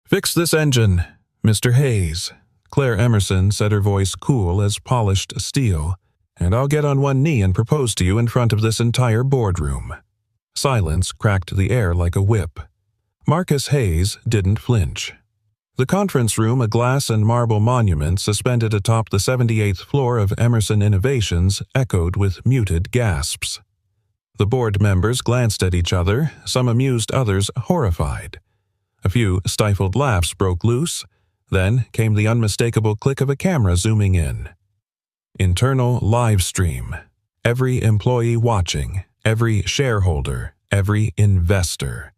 "Fix this engine, Mr. Hayes," Claire Emerson said, her voice cool as polished steel, "and I'll get on one knee and propose to you in front of this entire boardroom." Silence cracked the air like a whip. Marcus Hayes didn't flinch. The conference room, a glass and marble monument suspended atop the 78th floor of Emerson Innovations, echoed with muted gasps. The board members glanced at each other, some amused, others horrified. A few stifled laughs broke loose. Then came the unmistakable click of a camera zooming in. Internal live stream. Every employee watching, every shareholder, every investor.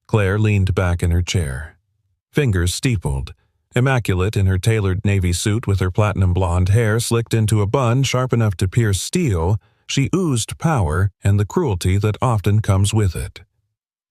Claire leaned back in her chair. Fingers steepled. Immaculate in her tailored navy suit with her platinum blonde hair slicked into a bun sharp enough to pierce steel, she oozed power and the cruelty that often comes with it.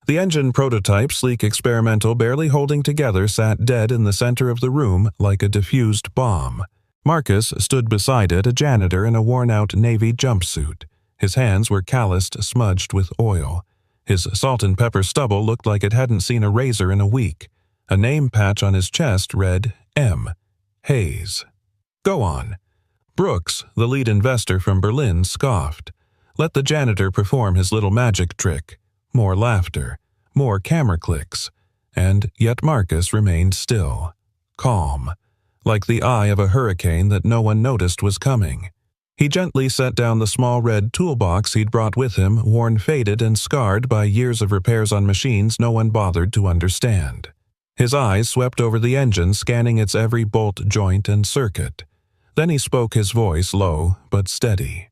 The engine prototype, sleek experimental, barely holding together, sat dead in the center of the room like a diffused bomb. Marcus stood beside it, a janitor in a worn-out navy jumpsuit. His hands were calloused, smudged with oil. His salt and pepper stubble looked like it hadn't seen a razor in a week. A name patch on his chest read M. Hayes. "Go on." Brooks, the lead investor from Berlin, scoffed. Let the janitor perform his little magic trick. More laughter, more camera clicks, and yet Marcus remained still, calm, like the eye of a hurricane that no one noticed was coming. He gently set down the small red toolbox he'd brought with him, worn faded and scarred by years of repairs on machines no one bothered to understand. His eyes swept over the engine, scanning its every bolt, joint, and circuit. Then he spoke, his voice low but steady.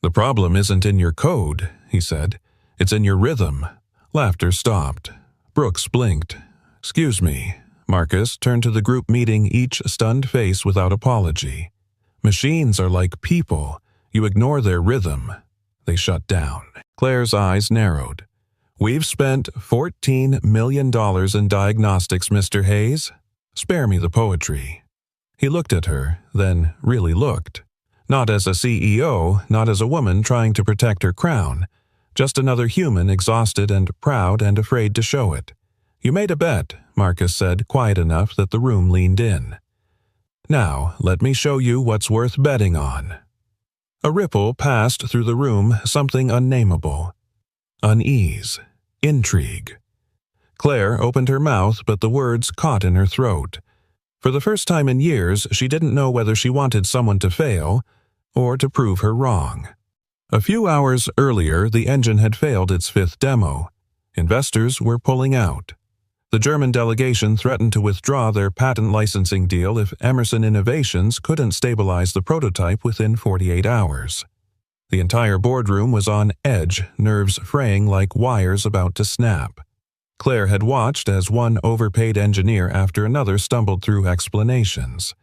"The problem isn't in your code," he said. "It's in your rhythm." Laughter stopped. Brooks blinked. "Excuse me." Marcus turned to the group, meeting each stunned face without apology. "Machines are like people. You ignore their rhythm." They shut down. Claire's eyes narrowed. "We've spent $14 million in diagnostics, Mr. Hayes. Spare me the poetry." He looked at her, then really looked. Not as a CEO, not as a woman trying to protect her crown. Just another human, exhausted and proud and afraid to show it. "You made a bet," Marcus said, quiet enough that the room leaned in. "Now, let me show you what's worth betting on." A ripple passed through the room, something unnameable. Unease. Intrigue. Claire opened her mouth, but the words caught in her throat. For the first time in years, she didn't know whether she wanted someone to fail or to prove her wrong. A few hours earlier, the engine had failed its fifth demo. Investors were pulling out. The German delegation threatened to withdraw their patent licensing deal if Emerson Innovations couldn't stabilize the prototype within 48 hours. The entire boardroom was on edge, nerves fraying like wires about to snap. Claire had watched as one overpaid engineer after another stumbled through explanations.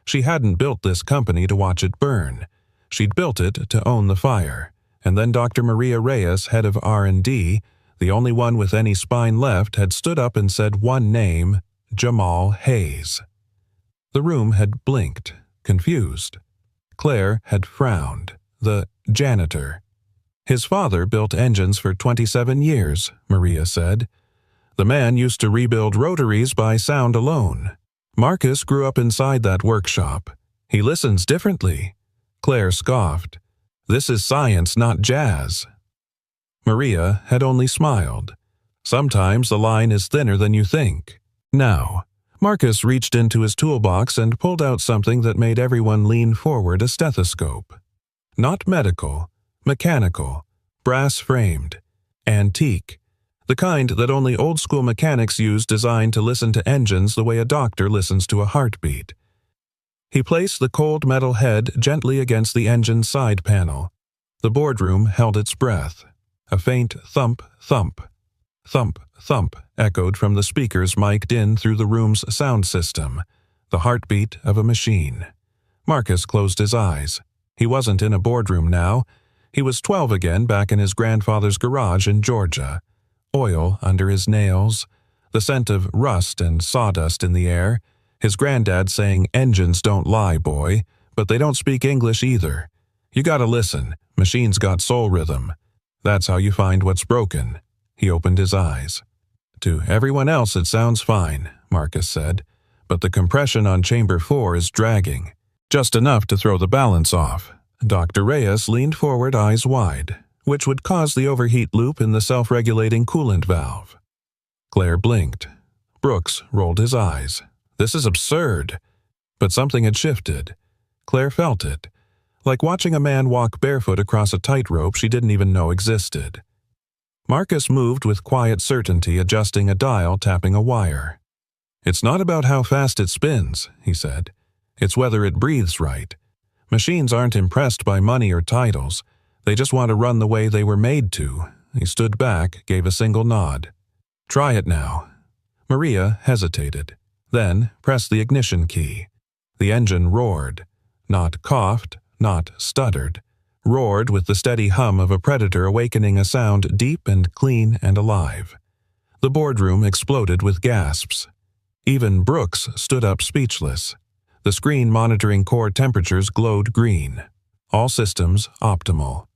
She hadn't built this company to watch it burn. She'd built it to own the fire. And then Dr. Maria Reyes, head of R&D, the only one with any spine left, had stood up and said one name, Jamal Hayes. The room had blinked, confused. Claire had frowned. The janitor. "His father built engines for 27 years, Maria said. "The man used to rebuild rotaries by sound alone. Marcus grew up inside that workshop. He listens differently." Claire scoffed. "This is science, not jazz." Maria had only smiled. "Sometimes the line is thinner than you think." Now, Marcus reached into his toolbox and pulled out something that made everyone lean forward, a stethoscope. Not medical, mechanical, brass-framed, antique, the kind that only old-school mechanics use, designed to listen to engines the way a doctor listens to a heartbeat. He placed the cold metal head gently against the engine's side panel. The boardroom held its breath. A faint thump, thump, thump, thump echoed from the speakers mic'd in through the room's sound system, the heartbeat of a machine. Marcus closed his eyes. He wasn't in a boardroom now. He was 12 again, back in his grandfather's garage in Georgia. Oil under his nails, the scent of rust and sawdust in the air, his granddad saying, "Engines don't lie, boy, but they don't speak English either. You gotta listen. Machines got soul rhythm. That's how you find what's broken." He opened his eyes. "To everyone else it sounds fine, Marcus said, "but the compression on chamber 4 is dragging. Just enough to throw the balance off." Dr. Reyes leaned forward, eyes wide, which would cause the overheat loop in the self-regulating coolant valve. Claire blinked. Brooks rolled his eyes. "This is absurd." But something had shifted. Claire felt it, like watching a man walk barefoot across a tightrope she didn't even know existed. Marcus moved with quiet certainty, adjusting a dial, tapping a wire. "It's not about how fast it spins," he said. "It's whether it breathes right. Machines aren't impressed by money or titles. They just want to run the way they were made to." He stood back, gave a single nod. "Try it now." Maria hesitated, then pressed the ignition key. The engine roared. Not coughed, not stuttered. Roared with the steady hum of a predator awakening a sound deep and clean and alive. The boardroom exploded with gasps. Even Brooks stood up speechless. The screen monitoring core temperatures glowed green. All systems optimal.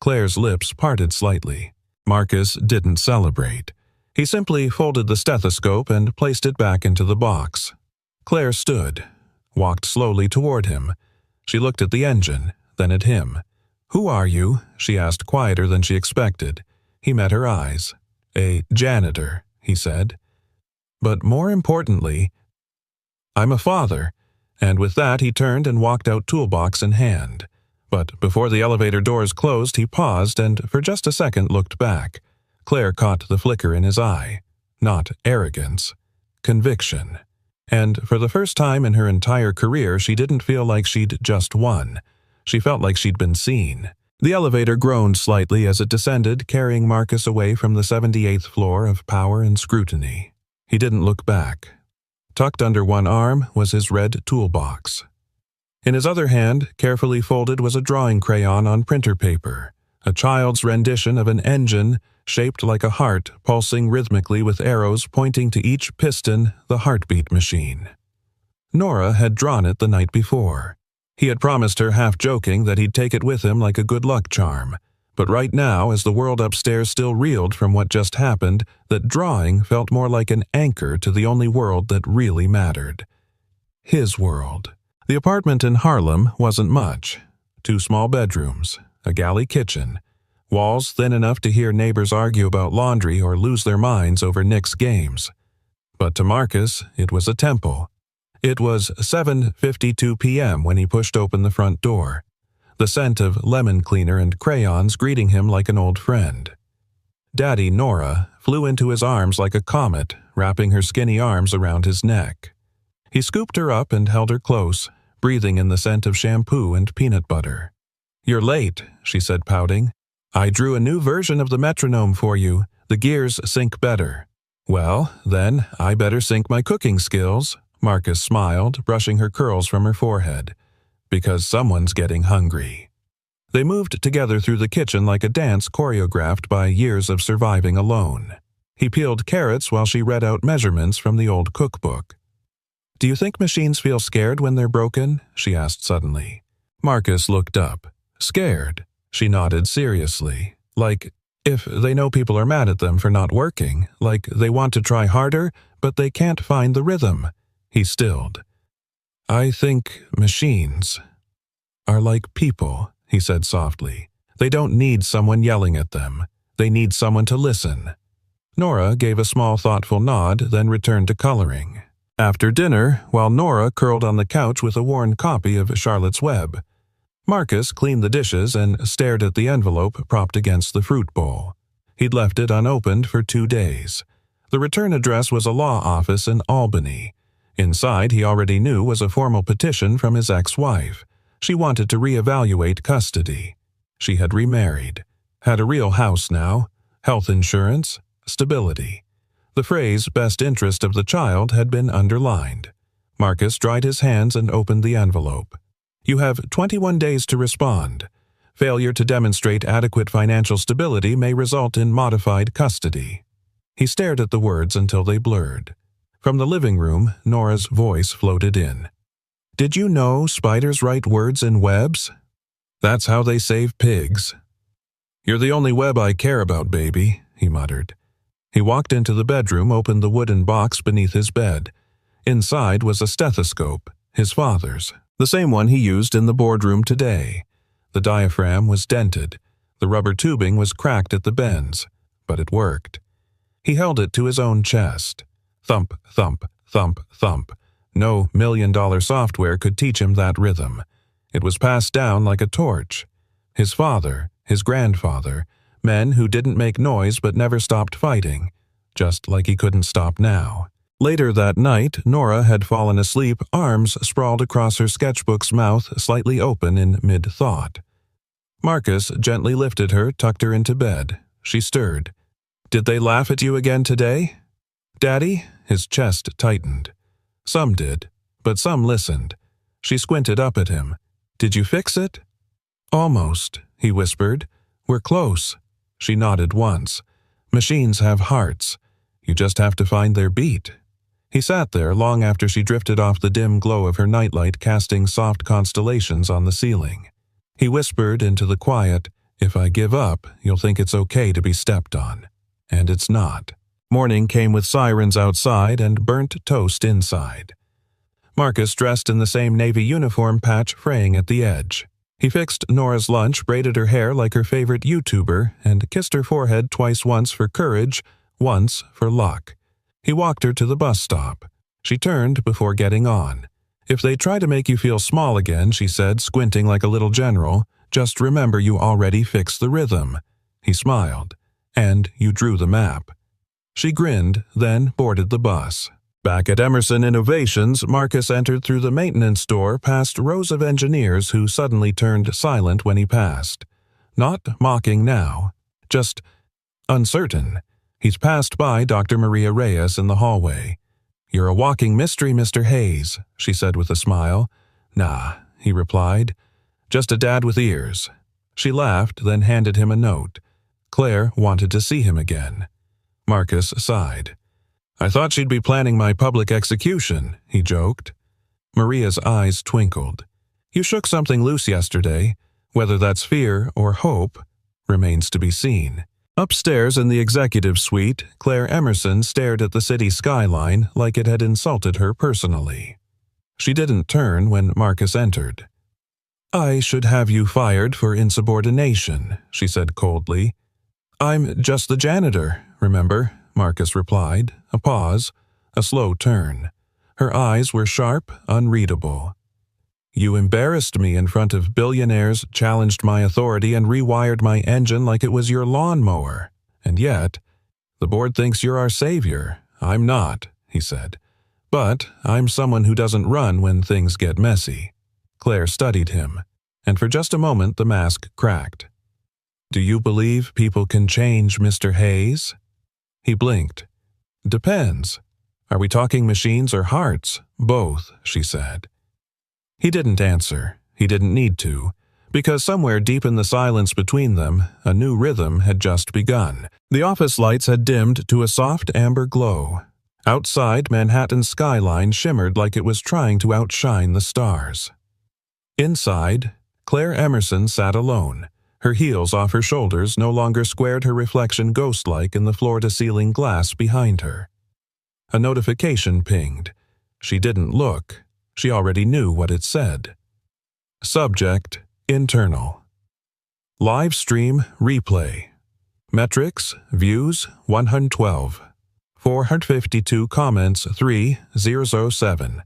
Claire's lips parted slightly. Marcus didn't celebrate. He simply folded the stethoscope and placed it back into the box. Claire stood, walked slowly toward him. She looked at the engine, then at him. "Who are you?" she asked, quieter than she expected. He met her eyes. "A janitor," he said. "But more importantly, I'm a father." And with that he turned and walked out, toolbox in hand. But before the elevator doors closed, he paused and for just a second looked back. Claire caught the flicker in his eye. Not arrogance. Conviction. And for the first time in her entire career, she didn't feel like she'd just won. She felt like she'd been seen. The elevator groaned slightly as it descended, carrying Marcus away from the 78th floor of power and scrutiny. He didn't look back. Tucked under one arm was his red toolbox. In his other hand, carefully folded, was a drawing crayon on printer paper, a child's rendition of an engine shaped like a heart, pulsing rhythmically with arrows pointing to each piston, the heartbeat machine. Nora had drawn it the night before. He had promised her, half-joking, that he'd take it with him like a good luck charm. But right now, as the world upstairs still reeled from what just happened, that drawing felt more like an anchor to the only world that really mattered. His world. The apartment in Harlem wasn't much. 2 small bedrooms, a galley kitchen, walls thin enough to hear neighbors argue about laundry or lose their minds over Knicks games. But to Marcus, it was a temple. It was 7:52 p.m. when he pushed open the front door, the scent of lemon cleaner and crayons greeting him like an old friend. Daddy Nora flew into his arms like a comet, wrapping her skinny arms around his neck. He scooped her up and held her close, breathing in the scent of shampoo and peanut butter. "You're late," she said, pouting. "I drew a new version of the metronome for you. The gears sync better." "Well, then, I better sync my cooking skills," Marcus smiled, brushing her curls from her forehead. "Because someone's getting hungry." They moved together through the kitchen like a dance choreographed by years of surviving alone. He peeled carrots while she read out measurements from the old cookbook. "Do you think machines feel scared when they're broken?" she asked suddenly. Marcus looked up. "Scared?" She nodded seriously. "Like, if they know people are mad at them for not working, like they want to try harder, but they can't find the rhythm." He stilled. "I think machines are like people," he said softly. "They don't need someone yelling at them. They need someone to listen." Nora gave a small thoughtful nod, then returned to coloring. After dinner, while Nora curled on the couch with a worn copy of Charlotte's Web, Marcus cleaned the dishes and stared at the envelope propped against the fruit bowl. He'd left it unopened for 2 days. The return address was a law office in Albany. Inside, he already knew, was a formal petition from his ex-wife. She wanted to reevaluate custody. She had remarried. Had a real house now. Health insurance. Stability. The phrase, best interest of the child, had been underlined. Marcus dried his hands and opened the envelope. "You have 21 days to respond. Failure to demonstrate adequate financial stability may result in modified custody." He stared at the words until they blurred. From the living room, Nora's voice floated in. "Did you know spiders write words in webs? That's how they save pigs." "You're the only web I care about, baby," he muttered. He walked into the bedroom, opened the wooden box beneath his bed, Inside was a stethoscope, his father's, the same one he used in the boardroom today. The diaphragm was dented. The rubber tubing was cracked at the bends, but it worked. He held it to his own chest. Thump, thump, thump, thump. No million-dollar software could teach him that rhythm. It was passed down like a torch. His father, his grandfather, men who didn't make noise but never stopped fighting, just like he couldn't stop now. Later that night, Nora had fallen asleep, arms sprawled across her sketchbook's mouth, slightly open in mid-thought. Marcus gently lifted her, tucked her into bed. She stirred. "Did they laugh at you again today?" "Daddy?" His chest tightened. Some did, but some listened. She squinted up at him. "Did you fix it?" "Almost," he whispered. "We're close." She nodded once. "Machines have hearts. You just have to find their beat." He sat there long after she drifted off the dim glow of her nightlight, casting soft constellations on the ceiling. He whispered into the quiet, "If I give up, you'll think it's okay to be stepped on." And it's not. Morning came with sirens outside and burnt toast inside. Marcus, dressed in the same navy uniform, patch fraying at the edge. He fixed Nora's lunch, braided her hair like her favorite YouTuber, and kissed her forehead twice, once for courage, once for luck. He walked her to the bus stop. She turned before getting on. "If they try to make you feel small again," she said, squinting like a little general, "just remember you already fixed the rhythm." He smiled. "And you drew the map." She grinned, then boarded the bus. Back at Emerson Innovations, Marcus entered through the maintenance door past rows of engineers who suddenly turned silent when he passed. Not mocking now, just uncertain. He's passed by Dr. Maria Reyes in the hallway. "You're a walking mystery, Mr. Hayes," she said with a smile. "Nah," he replied. "Just a dad with ears." She laughed, then handed him a note. Claire wanted to see him again. Marcus sighed. "I thought she'd be planning my public execution," he joked. Maria's eyes twinkled. "You shook something loose yesterday. Whether that's fear or hope remains to be seen." Upstairs in the executive suite, Claire Emerson stared at the city skyline like it had insulted her personally. She didn't turn when Marcus entered. "I should have you fired for insubordination," she said coldly. "I'm just the janitor, remember?" Marcus replied. A pause, a slow turn. Her eyes were sharp, unreadable. "You embarrassed me in front of billionaires, challenged my authority, and rewired my engine like it was your lawnmower. And yet, the board thinks you're our savior. I'm not," he said. "But I'm someone who doesn't run when things get messy." Claire studied him, and for just a moment the mask cracked. "Do you believe people can change, Mr. Hayes?" He blinked. "Depends. Are we talking machines or hearts?" "Both," she said. He didn't answer. He didn't need to, because somewhere deep in the silence between them, a new rhythm had just begun. The office lights had dimmed to a soft amber glow. Outside, Manhattan's skyline shimmered like it was trying to outshine the stars. Inside, Claire Emerson sat alone. Her heels off her shoulders no longer squared her reflection ghost-like in the floor-to-ceiling glass behind her. A notification pinged. She didn't look. She already knew what it said. Subject, internal. Live stream, replay. Metrics, views, 112. 452 comments, 3007.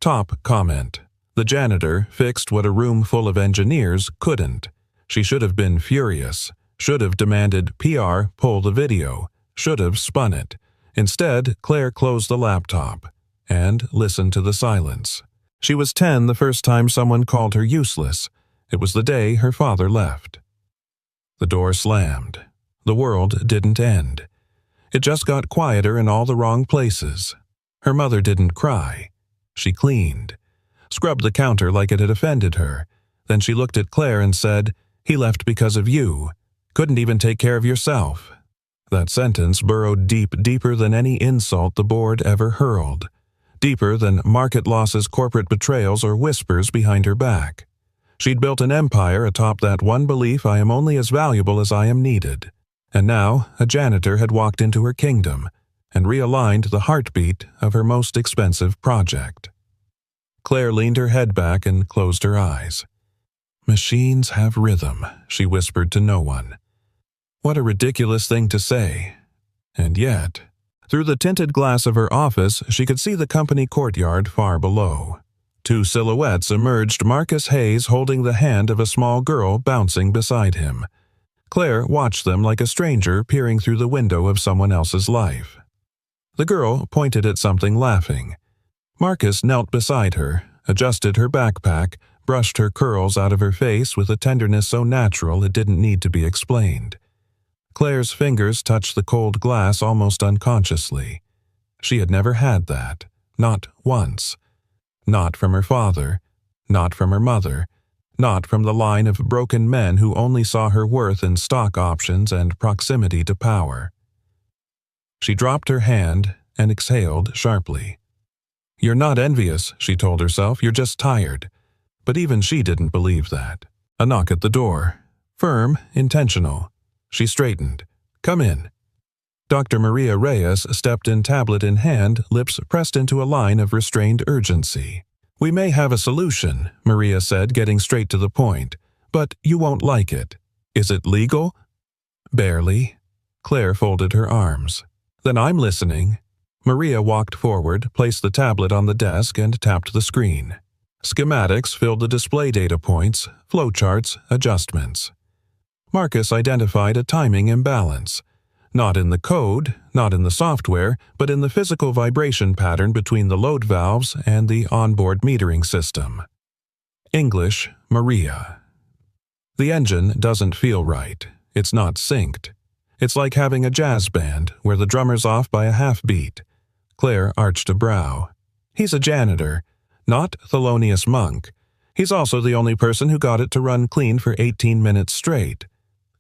Top comment. The janitor fixed what a room full of engineers couldn't. She should have been furious. Should have demanded PR pull the video. Should have spun it. Instead, Claire closed the laptop and listened to the silence. She was 10 the first time someone called her useless. It was the day her father left. The door slammed. The world didn't end. It just got quieter in all the wrong places. Her mother didn't cry. She cleaned. Scrubbed the counter like it had offended her. Then she looked at Claire and said, "He left because of you. Couldn't even take care of yourself." That sentence burrowed deeper than any insult the board ever hurled. Deeper than market losses, corporate betrayals, or whispers behind her back. She'd built an empire atop that one belief: I am only as valuable as I am needed. And now a janitor had walked into her kingdom, and realigned the heartbeat of her most expensive project. Claire leaned her head back and closed her eyes. "Machines have rhythm," she whispered to no one. What a ridiculous thing to say. And yet, through the tinted glass of her office, she could see the company courtyard far below. Two silhouettes emerged, Marcus Hayes holding the hand of a small girl bouncing beside him. Claire watched them like a stranger peering through the window of someone else's life. The girl pointed at something, laughing. Marcus knelt beside her, adjusted her backpack, brushed her curls out of her face with a tenderness so natural it didn't need to be explained. Claire's fingers touched the cold glass almost unconsciously. She had never had that, not once. Not from her father, not from her mother, not from the line of broken men who only saw her worth in stock options and proximity to power. She dropped her hand and exhaled sharply. "You're not envious," she told herself, "you're just tired." But even she didn't believe that. A knock at the door. Firm, intentional. She straightened. "Come in." Dr. Maria Reyes stepped in, tablet in hand, lips pressed into a line of restrained urgency. "We may have a solution," Maria said, getting straight to the point, "but you won't like it. Is it legal?" "Barely." Claire folded her arms. "Then I'm listening." Maria walked forward, placed the tablet on the desk, and tapped the screen. Schematics filled the display data points, flowcharts, adjustments. Marcus identified a timing imbalance. Not in the code, not in the software, but in the physical vibration pattern between the load valves and the onboard metering system. English, Maria. The engine doesn't feel right. It's not synced. It's like having a jazz band where the drummer's off by a half beat. Claire arched a brow. He's a janitor, not Thelonious Monk. He's also the only person who got it to run clean for 18 minutes straight.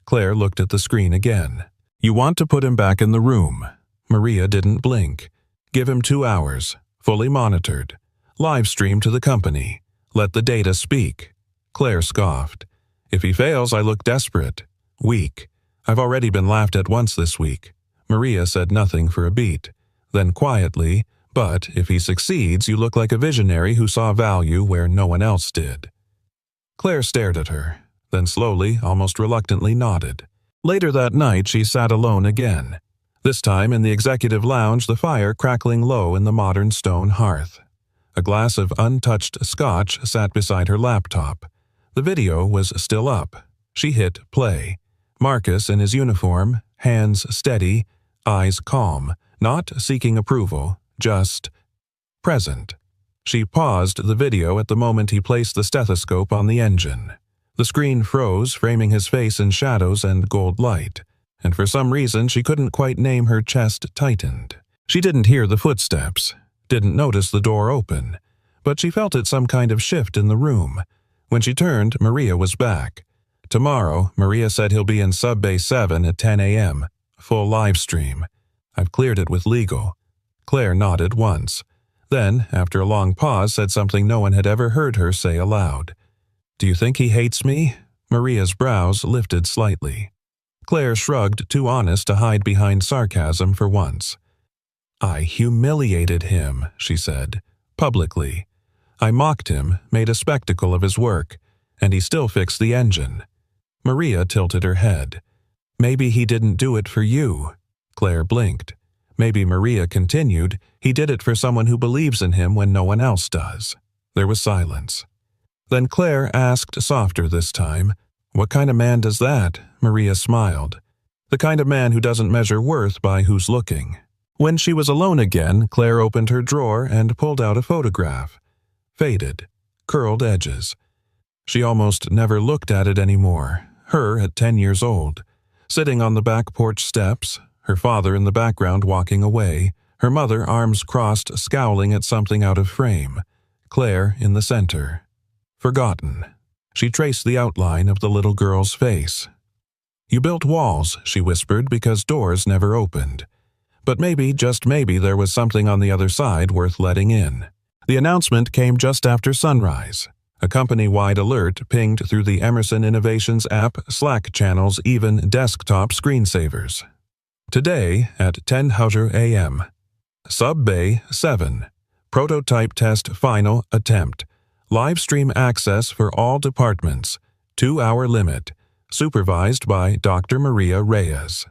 Claire looked at the screen again. "You want to put him back in the room." Maria didn't blink. "Give him 2 hours, fully monitored. Live stream to the company. Let the data speak." Claire scoffed. "If he fails, I look desperate. Weak. I've already been laughed at once this week." Maria said nothing for a beat. Then quietly, "But if he succeeds, you look like a visionary who saw value where no one else did." Claire stared at her, then slowly, almost reluctantly nodded. Later that night, she sat alone again. This time in the executive lounge, the fire crackling low in the modern stone hearth. A glass of untouched scotch sat beside her laptop. The video was still up. She hit play. Marcus in his uniform, hands steady, eyes calm, not seeking approval, just present. She paused the video at the moment he placed the stethoscope on the engine. The screen froze, framing his face in shadows and gold light, and for some reason she couldn't quite name. Her chest tightened. She didn't hear the footsteps, didn't notice the door open, but she felt it some kind of shift in the room. When she turned, Maria was back. "Tomorrow, Maria said he'll be in Sub Bay 7 at 10 a.m. Full live stream. I've cleared it with legal." Claire nodded once. Then, after a long pause, said something no one had ever heard her say aloud. "Do you think he hates me?" Maria's brows lifted slightly. Claire shrugged, too honest to hide behind sarcasm for once. "I humiliated him," she said, "publicly. I mocked him, made a spectacle of his work, and he still fixed the engine." Maria tilted her head. "Maybe he didn't do it for you." Claire blinked. Maybe, Maria continued, he did it for someone who believes in him when no one else does. There was silence. Then Claire asked, softer this time, "What kind of man does that?" Maria smiled. "The kind of man who doesn't measure worth by who's looking." When she was alone again, Claire opened her drawer and pulled out a photograph. Faded, curled edges. She almost never looked at it anymore, her at 10 years old. Sitting on the back porch steps, her father in the background walking away, her mother arms crossed scowling at something out of frame, Claire in the center. Forgotten. She traced the outline of the little girl's face. "You built walls," she whispered, "because doors never opened. But maybe, just maybe, there was something on the other side worth letting in." The announcement came just after sunrise. A company-wide alert pinged through the Emerson Innovations app, Slack channels, even desktop screensavers. Today at 10:00 a.m. Sub Bay 7. Prototype test final attempt. Live stream access for all departments. 2-hour limit. Supervised by Dr. Maria Reyes.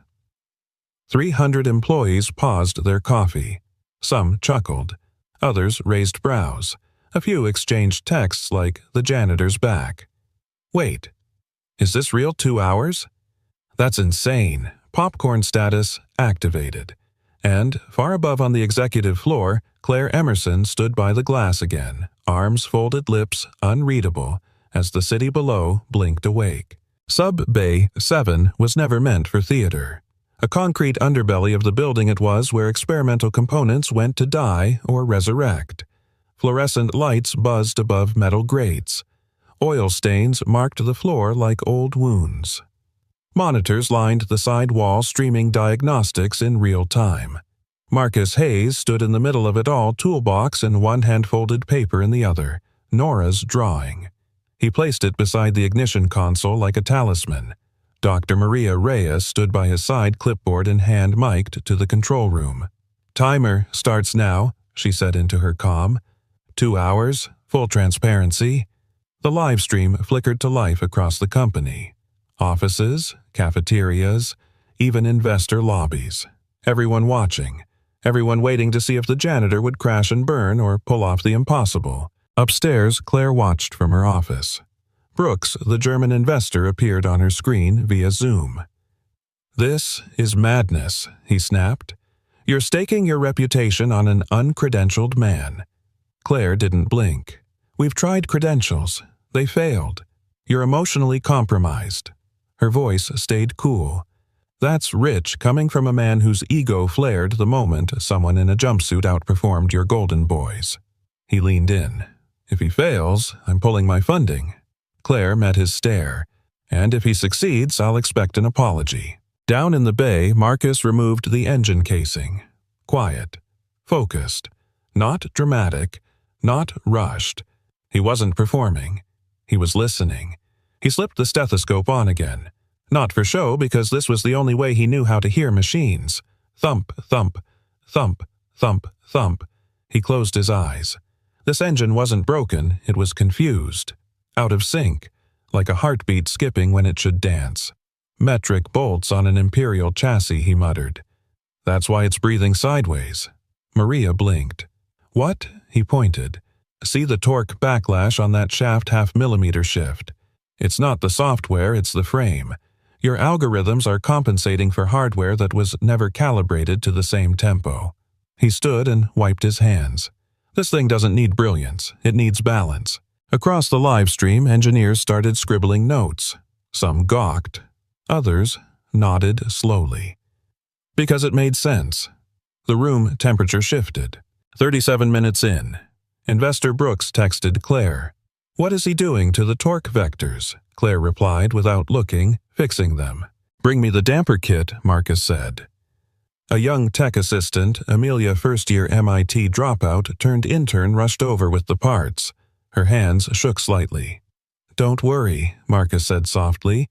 300 employees paused their coffee. Some chuckled. Others raised brows. A few exchanged texts like the janitor's back. Wait, is this real 2 hours? That's insane. Popcorn status activated. And, far above on the executive floor, Claire Emerson stood by the glass again, arms folded, lips unreadable, as the city below blinked awake. Sub Bay 7 was never meant for theater. A concrete underbelly of the building it was where experimental components went to die or resurrect. Fluorescent lights buzzed above metal grates. Oil stains marked the floor like old wounds. Monitors lined the side wall streaming diagnostics in real time. Marcus Hayes stood in the middle of it all, toolbox in one hand, folded paper in the other, Nora's drawing. He placed it beside the ignition console like a talisman. Dr. Maria Reyes stood by his side, clipboard in hand, mic'd to the control room. "Timer starts now," she said into her comm. 2 hours, full transparency. The live stream flickered to life across the company. Offices, cafeterias, even investor lobbies. Everyone watching. Everyone waiting to see if the janitor would crash and burn or pull off the impossible. Upstairs, Claire watched from her office. Brooks, the German investor, appeared on her screen via Zoom. "This is madness," he snapped. "You're staking your reputation on an uncredentialed man." Claire didn't blink. "We've tried credentials. They failed. You're emotionally compromised." Her voice stayed cool. "That's rich coming from a man whose ego flared the moment someone in a jumpsuit outperformed your golden boys." He leaned in. "If he fails, I'm pulling my funding." Claire met his stare. "And if he succeeds, I'll expect an apology." Down in the bay, Marcus removed the engine casing. Quiet. Focused. Not dramatic. Not rushed. He wasn't performing. He was listening. He slipped the stethoscope on again. Not for show, because this was the only way he knew how to hear machines. Thump, thump, thump, thump, thump. He closed his eyes. This engine wasn't broken, it was confused. Out of sync, like a heartbeat skipping when it should dance. "Metric bolts on an imperial chassis," he muttered. "That's why it's breathing sideways." Maria blinked. "What?" He pointed. "See the torque backlash on that shaft half-millimeter shift. It's not the software, it's the frame. Your algorithms are compensating for hardware that was never calibrated to the same tempo." He stood and wiped his hands. "This thing doesn't need brilliance, it needs balance." Across the live stream, engineers started scribbling notes. Some gawked. Others nodded slowly. Because it made sense. The room temperature shifted. 37 minutes in. Investor Brooks texted Claire. "What is he doing to the torque vectors?" Claire replied without looking, fixing them. "Bring me the damper kit," Marcus said. A young tech assistant, Amelia first-year MIT dropout turned intern, rushed over with the parts. Her hands shook slightly. "Don't worry," Marcus said softly.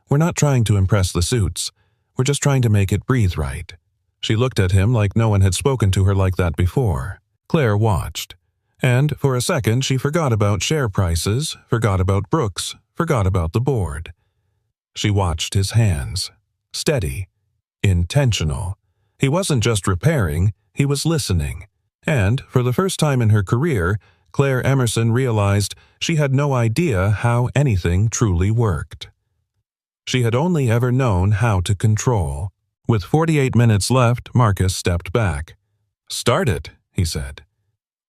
"We're not trying to impress the suits. We're just trying to make it breathe right." She looked at him like no one had spoken to her like that before. Claire watched. And for a second she forgot about share prices, forgot about Brooks, forgot about the board. She watched his hands. Steady. Intentional. He wasn't just repairing, he was listening. And, for the first time in her career, Claire Emerson realized she had no idea how anything truly worked. She had only ever known how to control. With 48 minutes left, Marcus stepped back. "Start it," he said.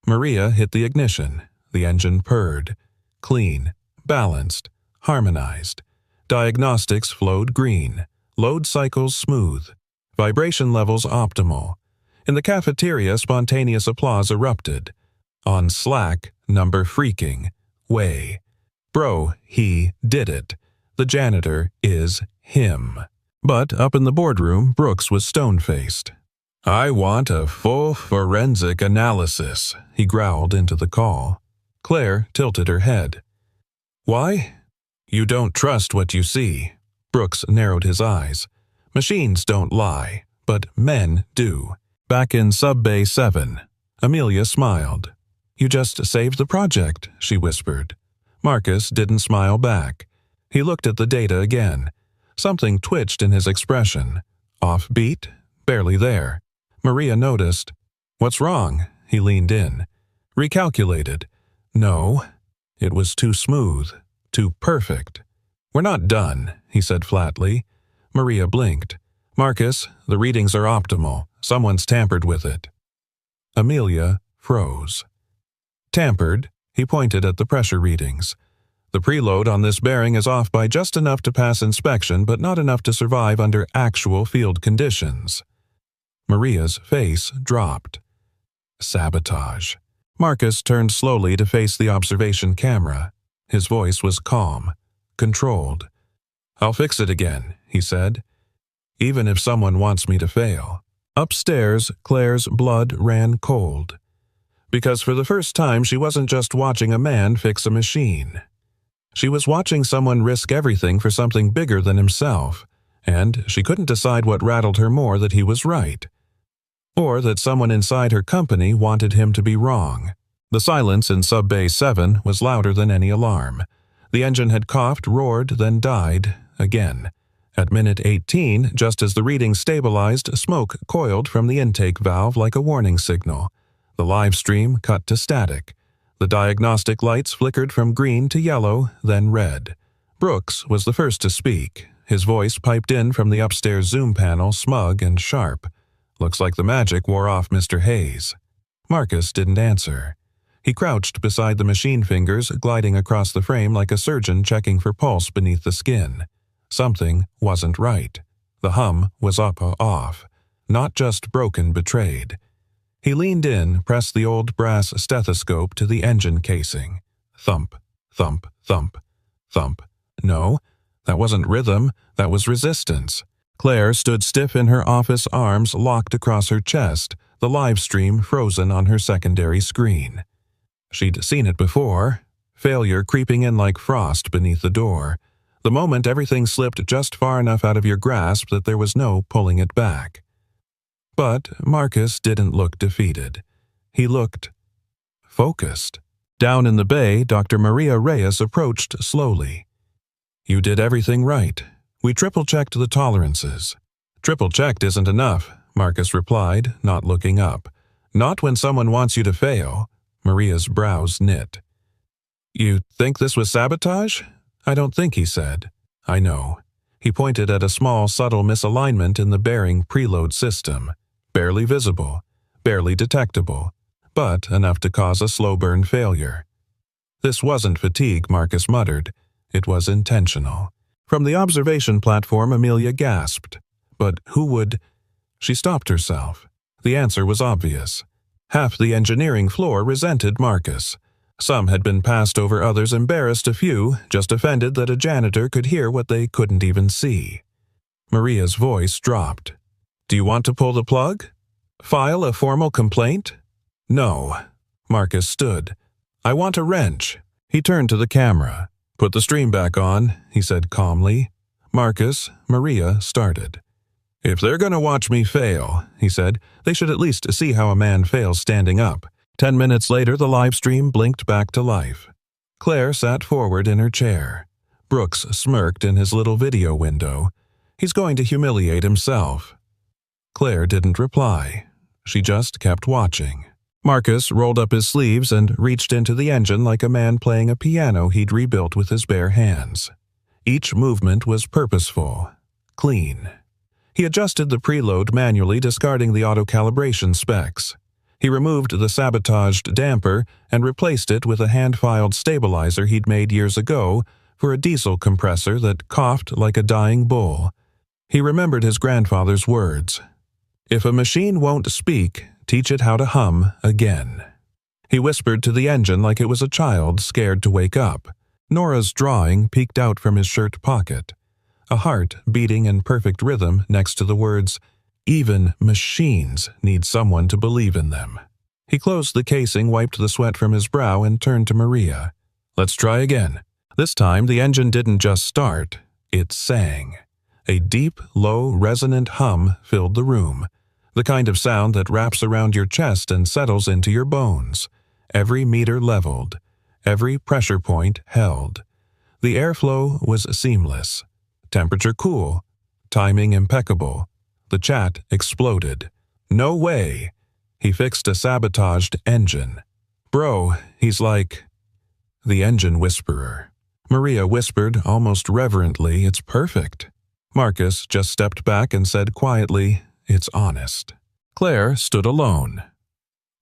Maria hit the ignition. The engine purred. Clean, balanced, harmonized. Diagnostics flowed green. Load cycles smooth. Vibration levels optimal. In the cafeteria, spontaneous applause erupted. On Slack, number freaking. Way. Bro, he did it. The janitor is him. But up in the boardroom, Brooks was stone-faced. "I want a full forensic analysis," he growled into the call. Claire tilted her head. "Why?" "You don't trust what you see." Brooks narrowed his eyes. "Machines don't lie. but men do. Back in Sub-Bay 7, Amelia smiled. "You just saved the project," she whispered. Marcus didn't smile back. He looked at the data again. Something twitched in his expression. Offbeat? Barely there. Maria noticed. "What's wrong?" He leaned in. Recalculated. No. It was too smooth. Too perfect. "We're not done," he said flatly. Maria blinked. "Marcus, the readings are optimal. Someone's tampered with it." Amelia froze. Tampered? He pointed at the pressure readings. "The preload on this bearing is off by just enough to pass inspection, but not enough to survive under actual field conditions." Maria's face dropped. Sabotage. Marcus turned slowly to face the observation camera. His voice was calm, controlled. "I'll fix it again," he said. "Even if someone wants me to fail." Upstairs, Claire's blood ran cold. Because for the first time she wasn't just watching a man fix a machine. She was watching someone risk everything for something bigger than himself, and she couldn't decide what rattled her more, that he was right, or that someone inside her company wanted him to be wrong. The silence in Sub-Bay 7 was louder than any alarm. The engine had coughed, roared, then died again. At minute 18, just as the reading stabilized, smoke coiled from the intake valve like a warning signal. The live stream cut to static. The diagnostic lights flickered from green to yellow, then red. Brooks was the first to speak. His voice piped in from the upstairs Zoom panel, smug and sharp. "Looks like the magic wore off Mr. Hayes." Marcus didn't answer. He crouched beside the machine fingers, gliding across the frame like a surgeon checking for pulse beneath the skin. Something wasn't right. The hum was off, not just broken, betrayed. He leaned in, pressed the old brass stethoscope to the engine casing. Thump, thump, thump, thump. No, that wasn't rhythm, that was resistance. Claire stood stiff in her office, arms locked across her chest, the live stream frozen on her secondary screen. She'd seen it before, failure creeping in like frost beneath the door. The moment everything slipped just far enough out of your grasp that there was no pulling it back. But Marcus didn't look defeated. He looked focused. Down in the bay, Dr. Maria Reyes approached slowly. "You did everything right. We triple-checked the tolerances." "Triple-checked isn't enough," Marcus replied, not looking up. "Not when someone wants you to fail." Maria's brows knit. "You think this was sabotage?" "I don't think," he said. "I know." He pointed at a small, subtle misalignment in the bearing preload system. Barely visible, barely detectable, but enough to cause a slow-burn failure. "This wasn't fatigue," Marcus muttered. "It was intentional." From the observation platform, Amelia gasped. But who would... She stopped herself. The answer was obvious. Half the engineering floor resented Marcus. Some had been passed over, others embarrassed, a few just offended that a janitor could hear what they couldn't even see. Maria's voice dropped. "Do you want to pull the plug? File a formal complaint?" "No." Marcus stood. "I want a wrench." He turned to the camera. "Put the stream back on," he said calmly. Marcus, Maria started. "If they're going to watch me fail," he said, "they should at least see how a man fails standing up." 10 minutes later, the live stream blinked back to life. Claire sat forward in her chair. Brooks smirked in his little video window. "He's going to humiliate himself." Claire didn't reply. She just kept watching. Marcus rolled up his sleeves and reached into the engine like a man playing a piano he'd rebuilt with his bare hands. Each movement was purposeful, clean. He adjusted the preload manually, discarding the auto-calibration specs. He removed the sabotaged damper and replaced it with a hand-filed stabilizer he'd made years ago for a diesel compressor that coughed like a dying bull. He remembered his grandfather's words. "If a machine won't speak, teach it how to hum again." He whispered to the engine like it was a child scared to wake up. Nora's drawing peeked out from his shirt pocket. A heart beating in perfect rhythm next to the words, "Even machines need someone to believe in them." He closed the casing, wiped the sweat from his brow, and turned to Maria. "Let's try again." This time, the engine didn't just start, it sang. A deep, low, resonant hum filled the room, the kind of sound that wraps around your chest and settles into your bones. Every meter leveled, every pressure point held. The airflow was seamless, temperature cool, timing impeccable. The chat exploded. No way! He fixed a sabotaged engine. Bro, he's like... The engine whisperer. Maria whispered almost reverently, "It's perfect." Marcus just stepped back and said quietly, "It's honest." Claire stood alone.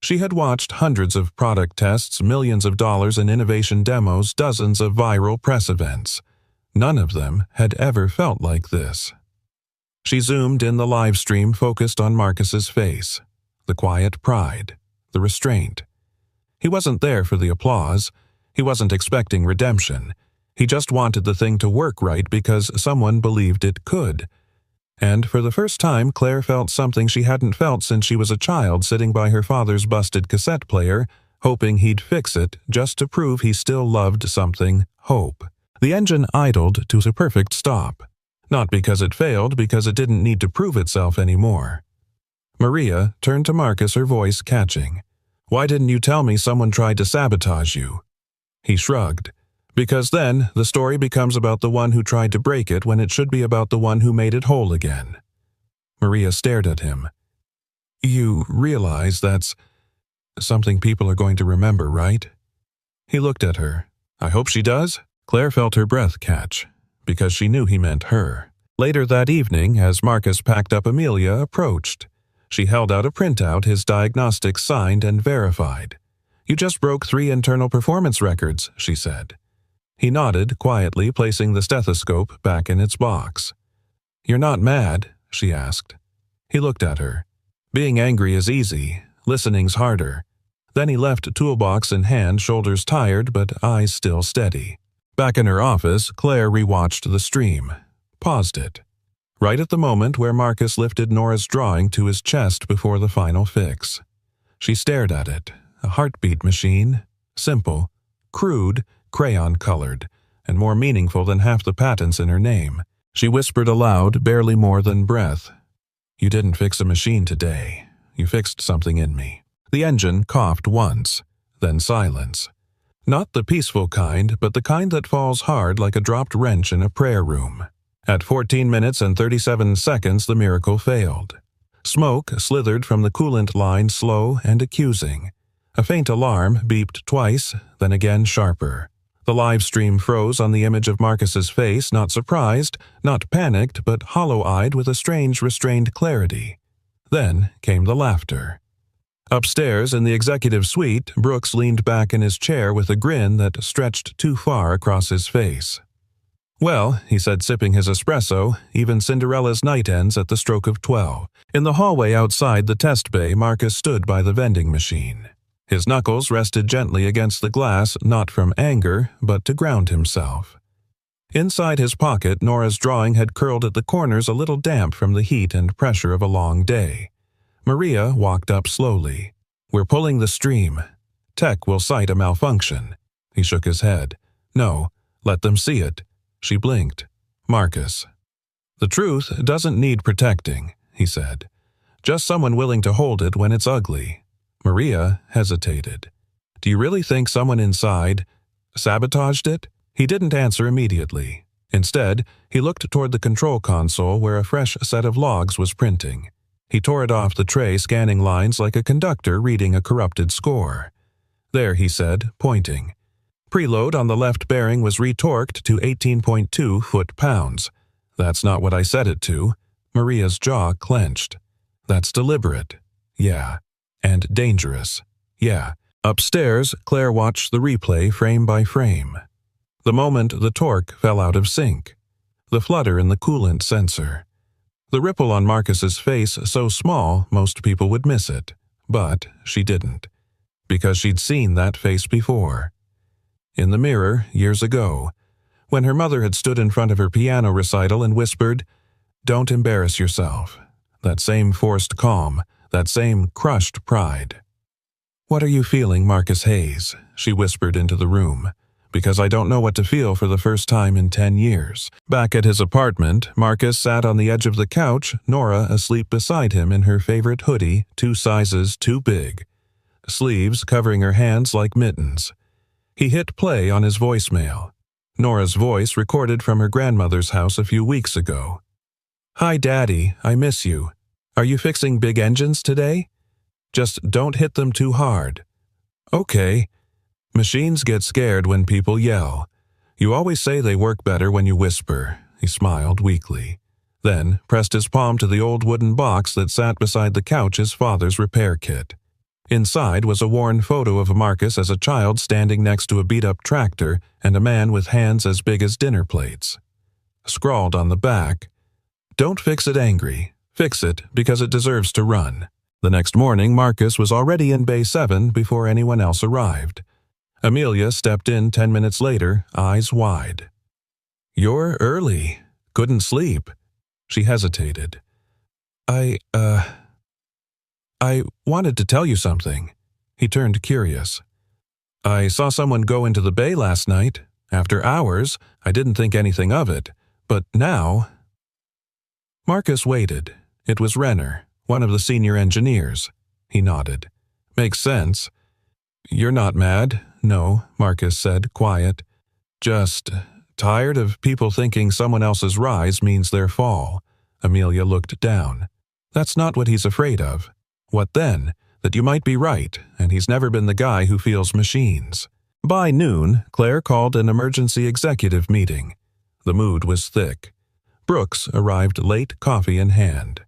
She had watched hundreds of product tests, millions of dollars in innovation demos, dozens of viral press events. None of them had ever felt like this. She zoomed in the live stream, focused on Marcus's face. The quiet pride, the restraint. He wasn't there for the applause. He wasn't expecting redemption. He just wanted the thing to work right because someone believed it could. And for the first time, Claire felt something she hadn't felt since she was a child sitting by her father's busted cassette player, hoping he'd fix it just to prove he still loved something, hope. The engine idled to a perfect stop. Not because it failed, because it didn't need to prove itself anymore. Maria turned to Marcus, her voice catching. "Why didn't you tell me someone tried to sabotage you?" He shrugged. "Because then the story becomes about the one who tried to break it when it should be about the one who made it whole again." Maria stared at him. "You realize that's something people are going to remember, right?" He looked at her. "I hope she does." Claire felt her breath catch, because she knew he meant her. Later that evening, as Marcus packed up, Amelia approached. She held out a printout, his diagnostics signed and verified. "You just broke 3 internal performance records," she said. He nodded, quietly placing the stethoscope back in its box. "You're not mad?" she asked. He looked at her. Being angry is easy, listening's harder. Then he left toolbox in hand, shoulders tired but eyes still steady. Back in her office, Claire rewatched the stream. Paused it. Right at the moment where Marcus lifted Nora's drawing to his chest before the final fix. She stared at it. A heartbeat machine. Simple. Crude. Crayon-colored, and more meaningful than half the patents in her name. She whispered aloud, barely more than breath. "You didn't fix a machine today. You fixed something in me." The engine coughed once, then silence. Not the peaceful kind, but the kind that falls hard like a dropped wrench in a prayer room. At 14 minutes and 37 seconds, the miracle failed. Smoke slithered from the coolant line, slow and accusing. A faint alarm beeped twice, then again sharper. The live stream froze on the image of Marcus's face, not surprised, not panicked, but hollow-eyed with a strange, restrained clarity. Then came the laughter. Upstairs in the executive suite, Brooks leaned back in his chair with a grin that stretched too far across his face. "Well," he said, sipping his espresso, "even Cinderella's night ends at the stroke of 12. In the hallway outside the test bay, Marcus stood by the vending machine. His knuckles rested gently against the glass, not from anger, but to ground himself. Inside his pocket, Nora's drawing had curled at the corners, a little damp from the heat and pressure of a long day. Maria walked up slowly. "We're pulling the stream. Tech will cite a malfunction." He shook his head. "No, let them see it." She blinked. "Marcus." "The truth doesn't need protecting," he said. "Just someone willing to hold it when it's ugly." Maria hesitated. "Do you really think someone inside sabotaged it?" He didn't answer immediately. Instead, he looked toward the control console where a fresh set of logs was printing. He tore it off the tray, scanning lines like a conductor reading a corrupted score. "There," he said, pointing. "Preload on the left bearing was retorqued to 18.2 foot-pounds. That's not what I set it to." Maria's jaw clenched. "That's deliberate." "Yeah." "And dangerous." "Yeah." Upstairs, Claire watched the replay frame by frame. The moment the torque fell out of sync. The flutter in the coolant sensor. The ripple on Marcus's face so small most people would miss it. But she didn't. Because she'd seen that face before. In the mirror, years ago, when her mother had stood in front of her piano recital and whispered, "Don't embarrass yourself." That same forced calm. That same crushed pride. "What are you feeling, Marcus Hayes?" she whispered into the room. because I don't know what to feel for the first time in 10 years. Back at his apartment, Marcus sat on the edge of the couch, Nora asleep beside him in her favorite hoodie, 2 sizes too big, sleeves covering her hands like mittens. He hit play on his voicemail. Nora's voice recorded from her grandmother's house a few weeks ago. "Hi, Daddy, I miss you. Are you fixing big engines today? Just don't hit them too hard." "Okay." Machines get scared when people yell. You always say they work better when you whisper. He smiled weakly, then pressed his palm to the old wooden box that sat beside the couch's father's repair kit. Inside was a worn photo of Marcus as a child standing next to a beat-up tractor and a man with hands as big as dinner plates. Scrawled on the back, "Don't fix it angry. Fix it because it deserves to run." The next morning, Marcus was already in Bay 7 before anyone else arrived. Amelia stepped in 10 minutes later, eyes wide. "You're early. Couldn't sleep." She hesitated. I wanted to tell you something." He turned curious. "I saw someone go into the bay last night. After hours, I didn't think anything of it. But now—" Marcus waited. It was Renner, one of the senior engineers. He nodded. "Makes sense." "You're not mad?" "No," Marcus said, quiet. "Just tired of people thinking someone else's rise means their fall." Amelia looked down. "That's not what he's afraid of." "What then?" "That you might be right, and he's never been the guy who feels machines." By noon, Claire called an emergency executive meeting. The mood was thick. Brooks arrived late, coffee in hand.